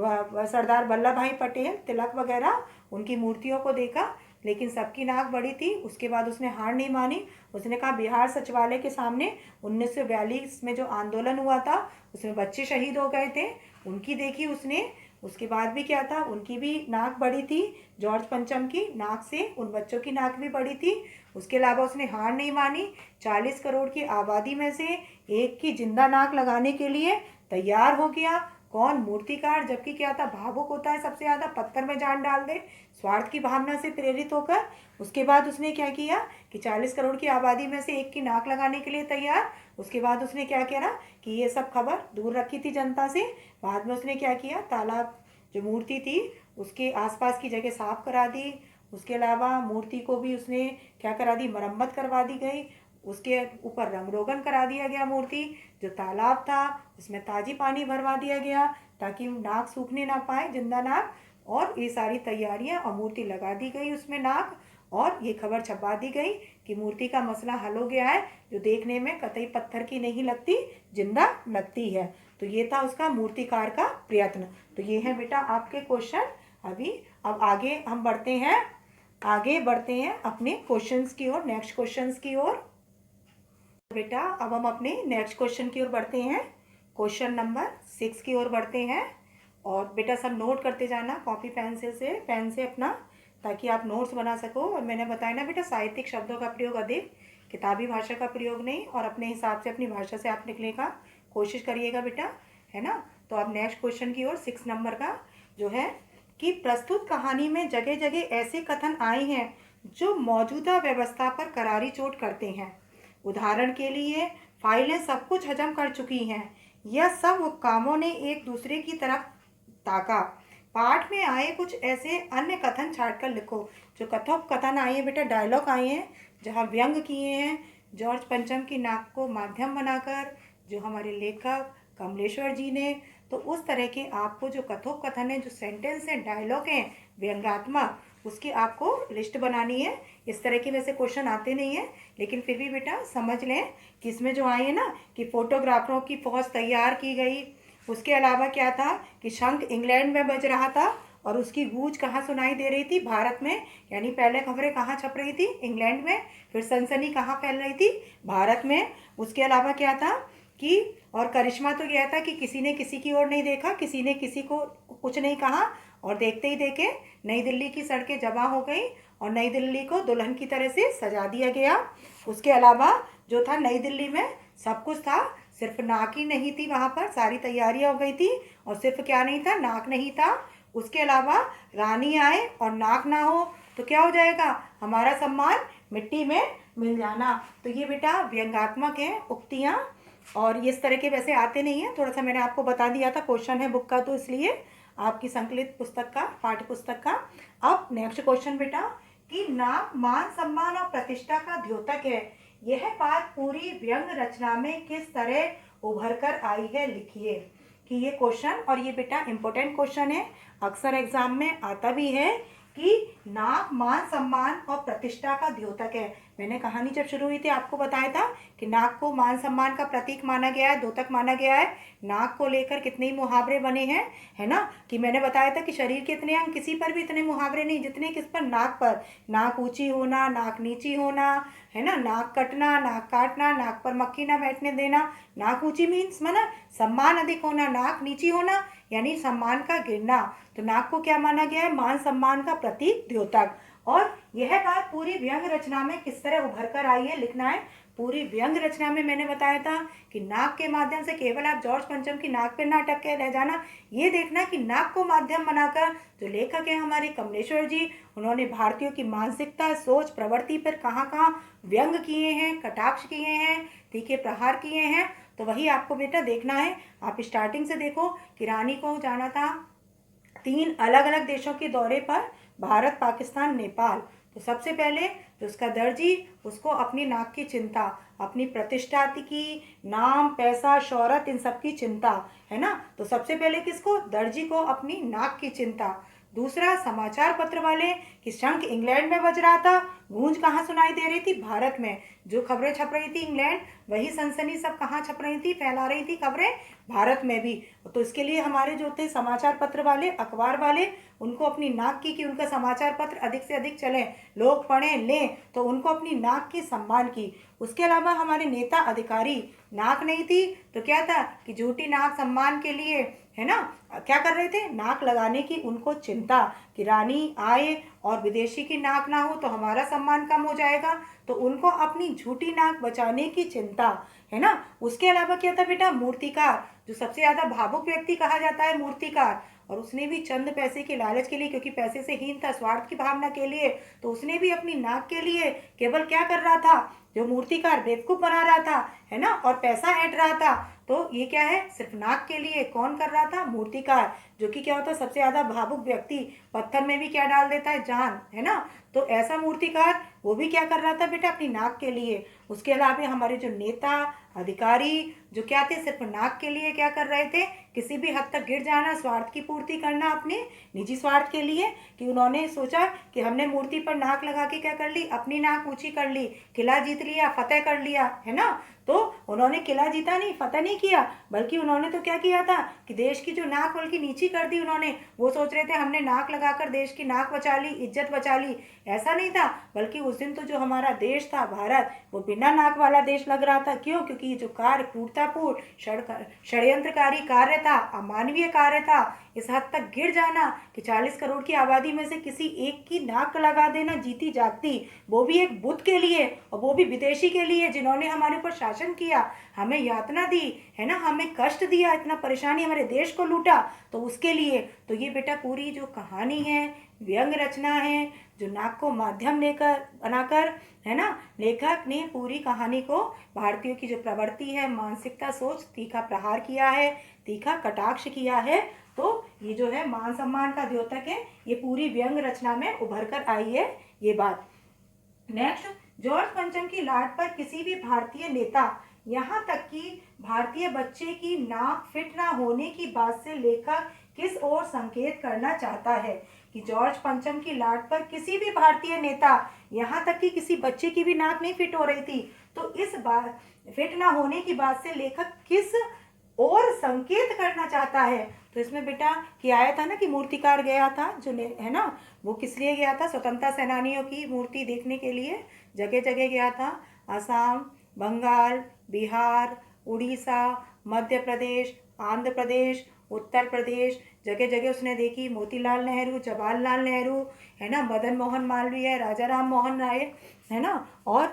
सरदार वल्लभ भाई पटेल, तिलक वगैरह, उनकी मूर्तियों को देखा। लेकिन सबकी नाक बड़ी थी। उसके बाद उसने हार नहीं मानी, उसने कहा बिहार सचिवालय के सामने 1942 में जो आंदोलन हुआ था उसमें बच्चे शहीद हो गए थे, उनकी देखी उसने। उसके बाद भी क्या था, उनकी भी नाक बड़ी थी, जॉर्ज पंचम की नाक से उन बच्चों की नाक भी बड़ी थी। उसके अलावा उसने हार नहीं मानी, 40 करोड़ की आबादी में से एक की जिंदा नाक लगाने के लिए तैयार हो गया। कौन, मूर्तिकार। जबकि क्या था, भावुक होता है सबसे ज़्यादा, पत्थर में जान डाल दे, स्वार्थ की भावना से प्रेरित होकर। उसके बाद उसने क्या किया कि 40 करोड़ की आबादी में से एक की नाक लगाने के लिए तैयार। उसके बाद उसने क्या किया कि ये सब खबर दूर रखी थी जनता से। बाद में उसने क्या किया, तालाब जो मूर्ति थी उसके आसपास की जगह साफ करा दी। उसके अलावा मूर्ति को भी उसने क्या करा दी, मरम्मत करवा दी गई, उसके ऊपर रंग रोगन करा दिया गया। मूर्ति जो तालाब था उसमें ताजी पानी भरवा दिया गया ताकि नाक सूखने ना पाए, जिंदा नाक। और ये सारी तैयारियां, और मूर्ति लगा दी गई उसमें नाक, और ये खबर छपा दी गई कि मूर्ति का मसला हल हो गया है, जो देखने में कतई पत्थर की नहीं लगती, जिंदा लगती है। तो ये था उसका मूर्तिकार का प्रयत्न। तो ये है बेटा आपके क्वेश्चन। अब आगे हम बढ़ते हैं अपने क्वेश्चंस की ओर, नेक्स्ट क्वेश्चंस की ओर। बेटा अब हम अपने नेक्स्ट क्वेश्चन की ओर बढ़ते हैं, क्वेश्चन नंबर 6 की ओर बढ़ते हैं। और बेटा सब नोट करते जाना कॉपी पेन से अपना, ताकि आप नोट्स बना सको। और मैंने बताया ना बेटा, साहित्यिक शब्दों का प्रयोग अधिक, किताबी भाषा का प्रयोग नहीं, और अपने हिसाब से अपनी भाषा से आप लिखने का कोशिश करिएगा बेटा, है ना। तो अब नेक्स्ट क्वेश्चन की ओर 6 नंबर का जो है कि प्रस्तुत कहानी में जगह जगह ऐसे कथन आए हैं जो मौजूदा व्यवस्था पर करारी चोट करते हैं। उदाहरण के लिए, फाइलें सब कुछ हजम कर चुकी हैं। यह सब हुक्कामों ने एक दूसरे की तरफ ताका। पाठ में आए कुछ ऐसे अन्य कथन छाटकर लिखो। जो कथन आए हैं बेटा, डायलॉग आए हैं जहाँ व्यंग किए हैं जॉर्ज पंचम की नाक को माध्यम बनाकर, जो हमारे लेखक कमलेश्वर जी ने। तो उस तरह के आपको जो कथन है, जो सेंटेंस है, डायलॉग हैं व्यंग्यात्मक, उसकी आपको लिस्ट बनानी है। इस तरह के वैसे क्वेश्चन आते नहीं हैं, लेकिन फिर भी बेटा समझ लें कि इसमें जो आए हैं ना कि फोटोग्राफरों की फौज तैयार की गई। उसके अलावा क्या था कि शंख इंग्लैंड में बज रहा था और उसकी गूंज कहाँ सुनाई दे रही थी, भारत में। यानी पहले खबरें कहाँ छप रही थी, इंग्लैंड में। फिर सनसनी कहाँ फैल रही थी, भारत में। उसके अलावा क्या था कि और करिश्मा तो यह था कि किसी ने किसी की ओर नहीं देखा, किसी ने किसी को कुछ नहीं कहा, और देखते ही देखे नई दिल्ली की सड़कें जमा हो गई और नई दिल्ली को दुल्हन की तरह से सजा दिया गया। उसके अलावा जो था, नई दिल्ली में सब कुछ था, सिर्फ नाक ही नहीं थी, वहाँ पर सारी तैयारियां हो गई थी, और सिर्फ क्या नहीं था, नाक नहीं था। उसके अलावा रानी आए और नाक ना हो तो क्या हो जाएगा, हमारा सम्मान मिट्टी में मिल जाना। तो ये बेटा व्यंग्यात्मक है उक्तियाँ, और ये इस तरह के वैसे आते नहीं हैं। थोड़ा सा मैंने आपको बता दिया था, क्वेश्चन है बुक का, तो इसलिए आपकी संकलित पुस्तक का, पाठ्य पुस्तक का। अब नेक्स्ट क्वेश्चन बेटा कि नाक मान सम्मान और प्रतिष्ठा का द्योतक है। यह बात पूरी व्यंग रचना में किस तरह उभर कर आई है, लिखिए। कि ये क्वेश्चन, और ये बेटा इंपॉर्टेंट क्वेश्चन है, अक्सर एग्जाम में आता भी है कि नाक मान सम्मान और प्रतिष्ठा का द्योतक है। मैंने कहानी जब शुरू हुई थी आपको बताया था कि नाक को मान सम्मान का प्रतीक माना गया है, द्योतक माना गया है। नाक को लेकर कितने ही मुहावरे बने हैं, है ना। कि मैंने बताया था कि शरीर के इतने अंग, किसी पर भी इतने मुहावरे नहीं जितने किस पर, नाक पर। नाक ऊंची होना, नाक नीची होना, है ना, नाक कटना, नाक काटना, नाक पर मक्खी ना बैठने देना। नाक ऊंची मीन्स माना सम्मान अधिक होना, नाक नीची होना यानी सम्मान का गिरना। तो नाक को क्या माना गया है, मान सम्मान का प्रतीक, द्योतक। और यह बात पूरी व्यंग रचना में किस तरह उभर कर आई है, लिखना है। पूरी व्यंग रचना में मैंने बताया था कि नाक के माध्यम से केवल आप जॉर्ज पंचम की नाक पर ना अटक के रह जाना, ये देखना कि नाक को माध्यम बनाकर जो लेखक है हमारे कमलेश्वर जी, उन्होंने भारतीयों की मानसिकता, सोच, प्रवृत्ति पर कहाँ कहाँ व्यंग किए हैं, कटाक्ष किए हैं, तीखे प्रहार किए हैं। तो वही आपको बेटा देखना है। आप स्टार्टिंग से देखो कि रानी को जाना था 3 अलग अलग देशों के दौरे पर, भारत, पाकिस्तान, नेपाल। तो सबसे पहले जो उसका दर्जी, उसको अपनी नाक की चिंता, अपनी प्रतिष्ठा की, नाम, पैसा, शोहरत, इन सब की चिंता, है ना। तो सबसे पहले किसको, दर्जी को अपनी नाक की चिंता। दूसरा, समाचार पत्र वाले कि शंख इंग्लैंड में बज रहा था, गूंज कहाँ सुनाई दे रही थी, भारत में। जो खबरें छप रही थी इंग्लैंड, वही सनसनी सब कहाँ छप रही थी, फैला रही थी खबरें, भारत में भी। तो इसके लिए हमारे जो थे समाचार पत्र वाले, अखबार वाले, उनको अपनी नाक की, कि उनका समाचार पत्र अधिक से अधिक चले, लोग पढ़ें लें, तो उनको अपनी नाक की सम्मान की। उसके अलावा हमारे नेता अधिकारी, नाक नहीं थी तो क्या था कि झूठी नाक सम्मान के लिए, है ना, क्या कर रहे थे, नाक लगाने की उनको चिंता कि रानी आए और विदेशी की नाक ना हो तो हमारा सम्मान कम हो जाएगा, तो उनको अपनी झूठी नाक बचाने की चिंता, है ना। उसके अलावा क्या था बेटा, मूर्तिकार, जो सबसे ज्यादा भावुक व्यक्ति कहा जाता है मूर्तिकार, और उसने भी चंद पैसे के लालच के लिए, क्योंकि पैसे से हीन था, स्वार्थ की भावना के लिए, तो उसने भी अपनी नाक के लिए केवल क्या कर रहा था, जो मूर्तिकार बेवकूफ बना रहा था, है ना, और पैसा ऐंठ रहा था। तो ये क्या है, सिर्फ नाक के लिए कौन कर रहा था, मूर्तिकार, जो कि क्या होता है, सबसे ज्यादा भावुक व्यक्ति, पत्थर में भी क्या डाल देता है, जान, है ना। तो ऐसा मूर्तिकार वो भी क्या कर रहा था बेटा, अपनी नाक के लिए। उसके अलावा हमारे जो नेता अधिकारी जो क्या थे, सिर्फ नाक के लिए क्या कर रहे थे, किसी भी हद तक गिर जाना, स्वार्थ की पूर्ति करना अपने निजी स्वार्थ के लिए, कि उन्होंने सोचा कि हमने मूर्ति पर नाक लगा के क्या कर ली, अपनी नाक ऊंची कर ली, किला जीत लिया, फतेह कर लिया, है ना। तो उन्होंने किला जीता नहीं, फतह नहीं किया, बल्कि उन्होंने तो क्या किया था कि देश की जो नाक बल्कि नीची कर दी उन्होंने। वो सोच रहे थे हमने नाक लगाकर देश की नाक बचा ली, इज्जत बचा ली, ऐसा नहीं था। बल्कि उस दिन तो जो हमारा देश था भारत, वो बिना नाक वाला देश लग रहा था। क्यों? क्योंकि ये जो कार्य क्रूरतापूर्ण षड्यंत्रकारी कार्य था, अमानवीय कार्य था, इस हद तक गिर जाना कि 40 करोड़ की आबादी में से किसी एक की नाक लगा देना जीती जागती, वो भी एक बुद्ध के लिए, और वो भी विदेशी के लिए जिन्होंने हमारे ऊपर शासन किया, हमें यातना दी, है ना, हमें कष्ट दिया, इतना परेशानी, हमारे देश को लूटा, तो उसके लिए। तो ये बेटा पूरी जो कहानी है, व्यंग रचना है, जो नाक को माध्यम लेकर बनाकर, है ना, लेखक ने पूरी कहानी को भारतीयों की जो प्रवृत्ति है, मानसिकता, सोच, तीखा प्रहार किया है, तीखा कटाक्ष किया है। तो ये जो है मान सम्मान का द्योतक है, ये पूरी व्यंग रचना में उभर कर आई है ये बात। नेक्स्ट, जॉर्ज पंचम की लाट पर किसी भी भारतीय नेता, यहाँ तक कि भारतीय बच्चे की नाक फिट ना होने की बात से लेखक किस ओर संकेत करना चाहता है कि जॉर्ज पंचम की लाट पर किसी भी भारतीय नेता, यहाँ तक कि किसी बच्चे की भी नाक नहीं फिट हो रही थी, तो इस बार फिट ना होने की बात से लेखक किस और संकेत करना चाहता है। तो इसमें बेटा कि आया था ना कि मूर्तिकार गया था, जो है ना, वो किस लिए गया था? स्वतंत्रता सेनानियों की मूर्ति देखने के लिए जगह जगह गया था। असम, बंगाल, बिहार, उड़ीसा, मध्य प्रदेश, आंध्र प्रदेश, उत्तर प्रदेश, जगह जगह उसने देखी। मोतीलाल नेहरू, जवाहरलाल नेहरू, है ना, मदन मोहन मालवीय, राजा राम मोहन राय, है ना, और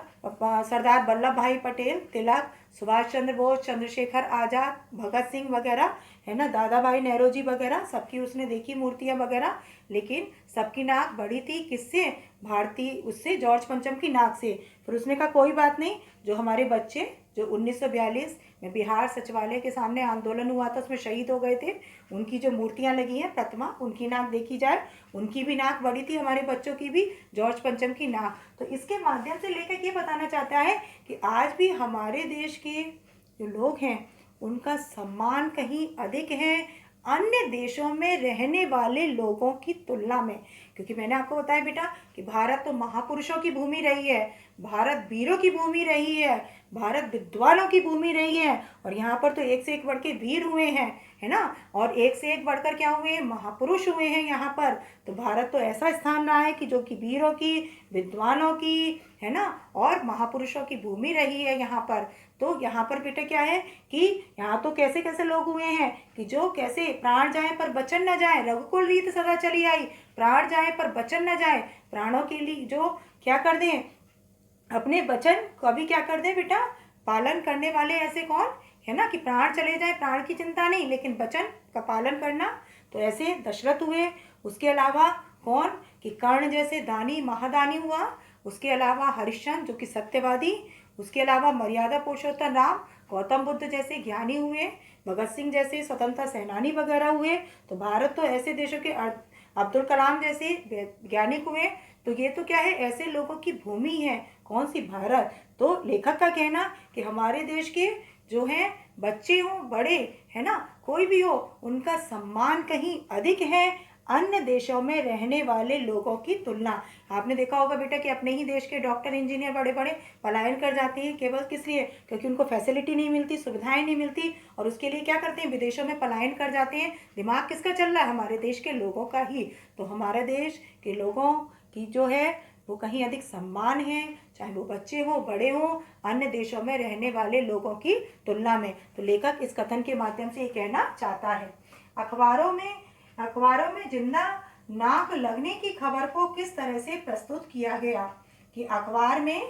सरदार वल्लभ भाई पटेल, तिलक, सुभाष चंद्र बोस, चंद्रशेखर आजाद, भगत सिंह वगैरह, है ना, दादा भाई नेहरू वगैरह, सबकी उसने देखी मूर्तियां वगैरह। लेकिन सबकी नाक बड़ी थी, किससे? भारतीय, उससे, जॉर्ज पंचम की नाक से। फिर उसने कहा कोई बात नहीं, जो हमारे बच्चे जो 1942 में बिहार सचिवालय के सामने आंदोलन हुआ था, उसमें शहीद हो गए थे, उनकी जो मूर्तियां लगी हैं प्रतिमा, उनकी नाक देखी जाए। उनकी भी नाक बड़ी थी, हमारे बच्चों की भी, जॉर्ज पंचम की नाक। तो इसके माध्यम से लेखक ये बताना चाहता है कि आज भी हमारे देश के जो लोग हैं उनका सम्मान कहीं अधिक है अन्य देशों में रहने वाले लोगों की तुलना में। क्योंकि मैंने आपको बताया बेटा कि भारत तो महापुरुषों की भूमि रही है, भारत वीरों की भूमि रही है, भारत विद्वानों की भूमि रही है, और यहाँ पर तो एक से एक बढ़ के वीर हुए हैं, है ना, और एक से एक बढ़कर क्या हुए हैं? महापुरुष हुए हैं यहाँ पर। तो भारत तो ऐसा स्थान रहा है कि जो कि वीरों की, विद्वानों की, है ना, और महापुरुषों की भूमि रही है यहाँ पर। तो यहाँ पर बेटा क्या है कि यहाँ तो कैसे कैसे लोग हुए हैं कि जो कैसे प्राण जाए पर बचन न जाए, रघुकुल रीत सदा चली आई, प्राण जाए पर बचन न जाए, प्राणों के लिए जो क्या कर दें, अपने वचन कभी क्या कर दें बेटा, पालन करने वाले ऐसे कौन है ना, कि प्राण चले जाए, प्राण की चिंता नहीं, लेकिन वचन का पालन करना। तो ऐसे दशरथ हुए। उसके अलावा कौन कि कर्ण जैसे दानी महादानी हुआ। उसके अलावा हरिश्चंद्र जो कि सत्यवादी। उसके अलावा मर्यादा पुरुषोत्तम राम, गौतम बुद्ध जैसे ज्ञानी हुए, भगत सिंह जैसे स्वतंत्रता सेनानी वगैरह हुए। तो भारत तो ऐसे देशों के अब्दुल कलाम जैसे वैज्ञानिक हुए। तो ये तो क्या है, ऐसे लोगों की भूमि है, कौन सी? भारत। तो लेखक का कहना कि हमारे देश के जो हैं बच्चे हों, बड़े, है ना, कोई भी हो, उनका सम्मान कहीं अधिक है अन्य देशों में रहने वाले लोगों की तुलना। आपने देखा होगा बेटा कि अपने ही देश के डॉक्टर, इंजीनियर बड़े बड़े पलायन कर जाते हैं, केवल किस लिए? क्योंकि उनको फैसिलिटी नहीं मिलती, सुविधाएं नहीं मिलती, और उसके लिए क्या करते हैं? विदेशों में पलायन कर जाते हैं। दिमाग किसका चल रहा है? हमारे देश के लोगों का ही। तो हमारे देश के लोगों की जो है वो कहीं अधिक सम्मान है, चाहे वो बच्चे हों, बड़े हों, अन्य देशों में रहने वाले लोगों की तुलना में। तो लेखक इस कथन के माध्यम से ये कहना चाहता है। अखबारों में जिंदा नाक लगने की खबर को किस तरह से प्रस्तुत किया गया कि अखबार में,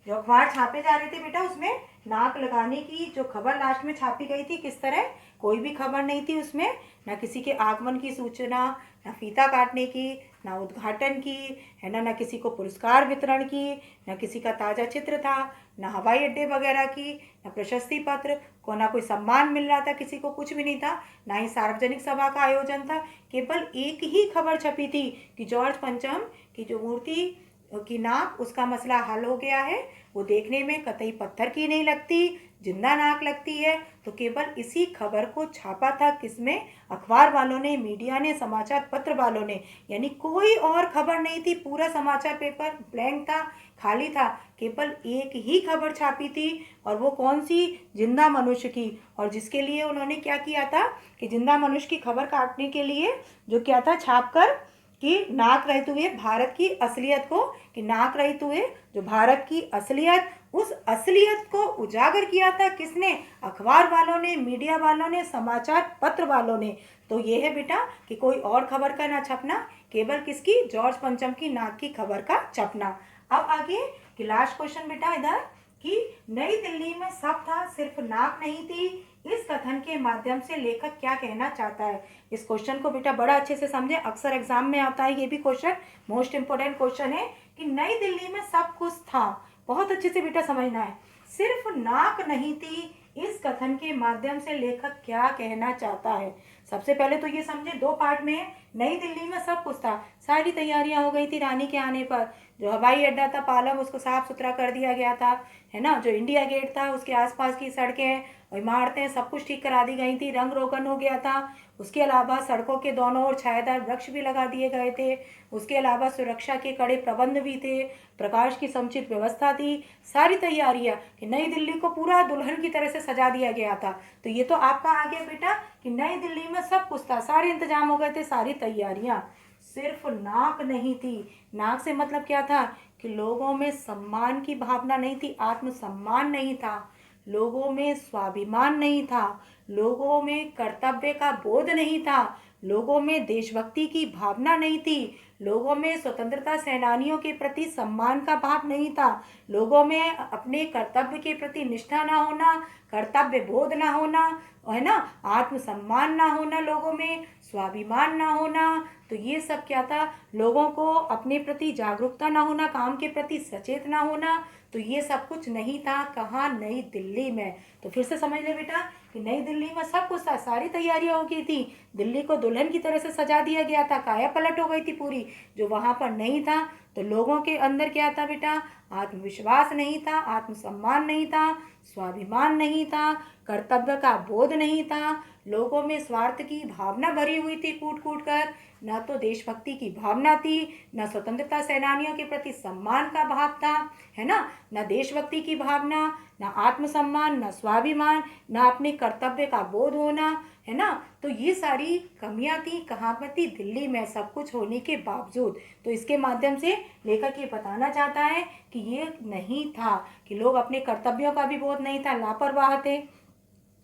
जो अखबार छापे जा रहे थे बेटा, उसमें नाक लगाने की जो खबर लास्ट में छापी गई थी, किस तरह? कोई भी खबर नहीं थी उसमें, ना किसी के आगमन की सूचना, ना फीता काटने की, ना उद्घाटन की, है ना, ना किसी को पुरस्कार वितरण की, ना किसी का ताज़ा चित्र था, ना हवाई अड्डे वगैरह की, ना प्रशस्ति पत्र को, ना कोई सम्मान मिल रहा था किसी को, कुछ भी नहीं था, ना ही सार्वजनिक सभा का आयोजन था। केवल एक ही खबर छपी थी कि जॉर्ज पंचम की जो मूर्ति की नाक, उसका मसला हल हो गया है, वो देखने में कतई पत्थर की नहीं लगती, जिंदा नाक लगती है। तो केवल इसी खबर को छापा था किसमें, अखबार वालों ने, मीडिया ने, समाचार पत्र वालों ने, यानी कोई और खबर नहीं थी, पूरा समाचार पेपर ब्लैंक था, खाली था, केवल एक ही खबर छापी थी। और वो कौन सी, जिंदा मनुष्य की। और जिसके लिए उन्होंने क्या किया था कि जिंदा मनुष्य की खबर काटने के लिए जो क्या था, छापकर कि नाक रहित हुए भारत की असलियत को, कि नाक रहित हुए जो भारत की असलियत, उस असलियत को उजागर किया था किसने, अखबार वालों ने, मीडिया वालों ने, समाचार पत्र वालों ने। तो ये है बेटा कि कोई और खबर का ना छपना, केवल किसकी, जॉर्ज पंचम की नाक की खबर का छपना। अब आगे कि लास्ट क्वेश्चन बेटा इधर कि नई दिल्ली में सब था सिर्फ नाक नहीं थी, इस कथन के माध्यम से लेखक क्या कहना चाहता है। इस क्वेश्चन को बेटा बड़ा अच्छे से समझे, अक्सर एग्जाम में आता है ये भी क्वेश्चन, मोस्ट इंपोर्टेंट क्वेश्चन है कि नई दिल्ली में सब कुछ था, बहुत अच्छे से बेटा समझना है, सिर्फ नाक नहीं थी, इस कथन के माध्यम से लेखक क्या कहना चाहता है। सबसे पहले तो ये समझे, दो पार्ट में है। नई दिल्ली में सब कुछ था, सारी तैयारियां हो गई थी रानी के आने पर, जो हवाई अड्डा था पालम उसको साफ सुथरा कर दिया गया था, है ना, जो इंडिया गेट था उसके आसपास की सड़कें, इमारतें सब कुछ ठीक करा दी गई थी, रंग रोगन हो गया था। उसके अलावा सड़कों के दोनों ओर छायादार वृक्ष भी लगा दिए गए थे। उसके अलावा सुरक्षा के कड़े प्रबंध भी थे, प्रकाश की समुचित व्यवस्था थी, सारी तैयारियां कि नई दिल्ली को पूरा दुल्हन की तरह से सजा दिया गया था। तो ये तो आपका आ गया बेटा कि नई दिल्ली में सब कुछ था, सारे इंतजाम हो गए थे, सारी तैयारियां, सिर्फ नाक नहीं थी। नाक से मतलब क्या था कि लोगों में सम्मान की भावना नहीं थी, आत्मसम्मान नहीं था, लोगों में स्वाभिमान नहीं था, लोगों में कर्तव्य का बोध नहीं था, लोगों में देशभक्ति की भावना नहीं थी, लोगों में स्वतंत्रता सेनानियों के प्रति सम्मान का भाव नहीं था, लोगों में अपने कर्तव्य के प्रति निष्ठा ना होना, कर्तव्य बोध ना होना, है ना, आत्मसम्मान ना होना, लोगों में स्वाभिमान ना होना। तो ये सब क्या था, लोगों को अपने प्रति जागरूकता ना होना, काम के प्रति सचेत ना होना। तो ये सब कुछ नहीं था, कहाँ, नई दिल्ली में। तो फिर से समझ ले बेटा कि नई दिल्ली में सब कुछ था, सारी तैयारियां हो गई थी, दिल्ली को दुल्हन की तरह से सजा दिया गया था, काया पलट हो गई थी पूरी। जो वहां पर नहीं था, तो लोगों के अंदर क्या था बेटा, आत्मविश्वास नहीं था, आत्मसम्मान नहीं था, स्वाभिमान नहीं था, कर्तव्य का बोध नहीं था, लोगों में स्वार्थ की भावना भरी हुई थी कूट कूट कर, ना तो देशभक्ति की भावना थी, ना स्वतंत्रता सेनानियों के प्रति सम्मान का भाव था, है ना देशभक्ति की भावना, ना आत्मसम्मान, ना स्वाभिमान, ना अपने कर्तव्य का बोध होना, है ना। तो ये सारी कमियां थी, कहाँ पर थी, दिल्ली में, सब कुछ होने के बावजूद। तो इसके माध्यम से लेखक ये बताना चाहता है कि ये नहीं था कि लोग अपने कर्तव्यों का भी बोध नहीं था, लापरवाह थे,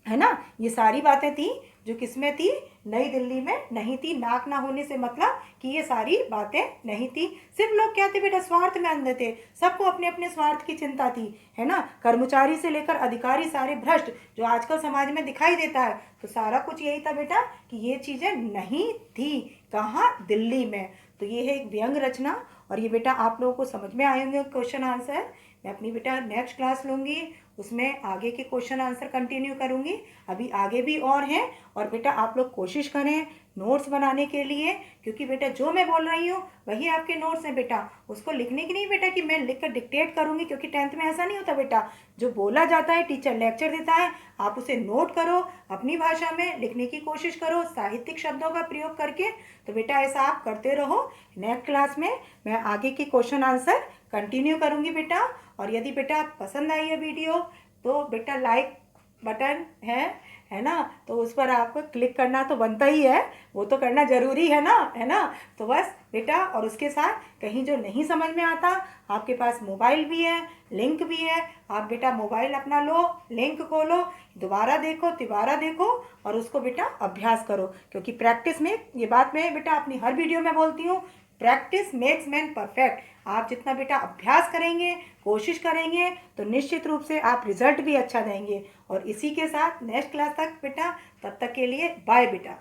है ना। ये सारी बातें थी जो किसमें थी, नई दिल्ली में नहीं थी। नाक ना होने से मतलब कि ये सारी बातें नहीं थी। सिर्फ लोग क्या थे बेटा, स्वार्थ में अंधे थे, सबको अपने अपने स्वार्थ की चिंता थी, है ना। कर्मचारी से लेकर अधिकारी सारे भ्रष्ट, जो आजकल समाज में दिखाई देता है, तो सारा कुछ यही था बेटा कि ये चीज़ें नहीं थी, कहाँ, दिल्ली में। तो ये है एक व्यंग रचना, और ये बेटा आप लोगों को समझ में आए होंगे क्वेश्चन आंसर। मैं अपनी बेटा नेक्स्ट क्लास लूँगी, उसमें आगे के क्वेश्चन आंसर कंटिन्यू करूँगी। अभी आगे भी और हैं, और बेटा आप लोग कोशिश करें नोट्स बनाने के लिए, क्योंकि बेटा जो मैं बोल रही हूँ वही आपके नोट्स हैं बेटा। उसको लिखने की नहीं बेटा कि मैं लिख कर डिक्टेट करूँगी, क्योंकि 10th में ऐसा नहीं होता बेटा। जो बोला जाता है, टीचर लेक्चर देता है, आप उसे नोट करो, अपनी भाषा में लिखने की कोशिश करो, साहित्यिक शब्दों का प्रयोग करके। तो बेटा ऐसा आप करते रहो। नेक्स्ट क्लास में मैं आगे के क्वेश्चन आंसर कंटिन्यू करूँगी बेटा। और यदि बेटा पसंद आई है वीडियो, तो बेटा लाइक बटन है ना, तो उस पर आपको क्लिक करना तो बनता ही है, वो तो करना ज़रूरी है ना। तो बस बेटा, और उसके साथ कहीं जो नहीं समझ में आता, आपके पास मोबाइल भी है, लिंक भी है, आप बेटा मोबाइल अपना लो, लिंक खोलो, दोबारा देखो, तिबारा देखो, और उसको बेटा अभ्यास करो। क्योंकि प्रैक्टिस में, ये बात मैं बेटा अपनी हर वीडियो में बोलती हूँ, प्रैक्टिस मेक्स मैन परफेक्ट। आप जितना बेटा अभ्यास करेंगे, कोशिश करेंगे, तो निश्चित रूप से आप रिजल्ट भी अच्छा देंगे। और इसी के साथ नेक्स्ट क्लास तक बेटा, तब तक के लिए बाय बेटा।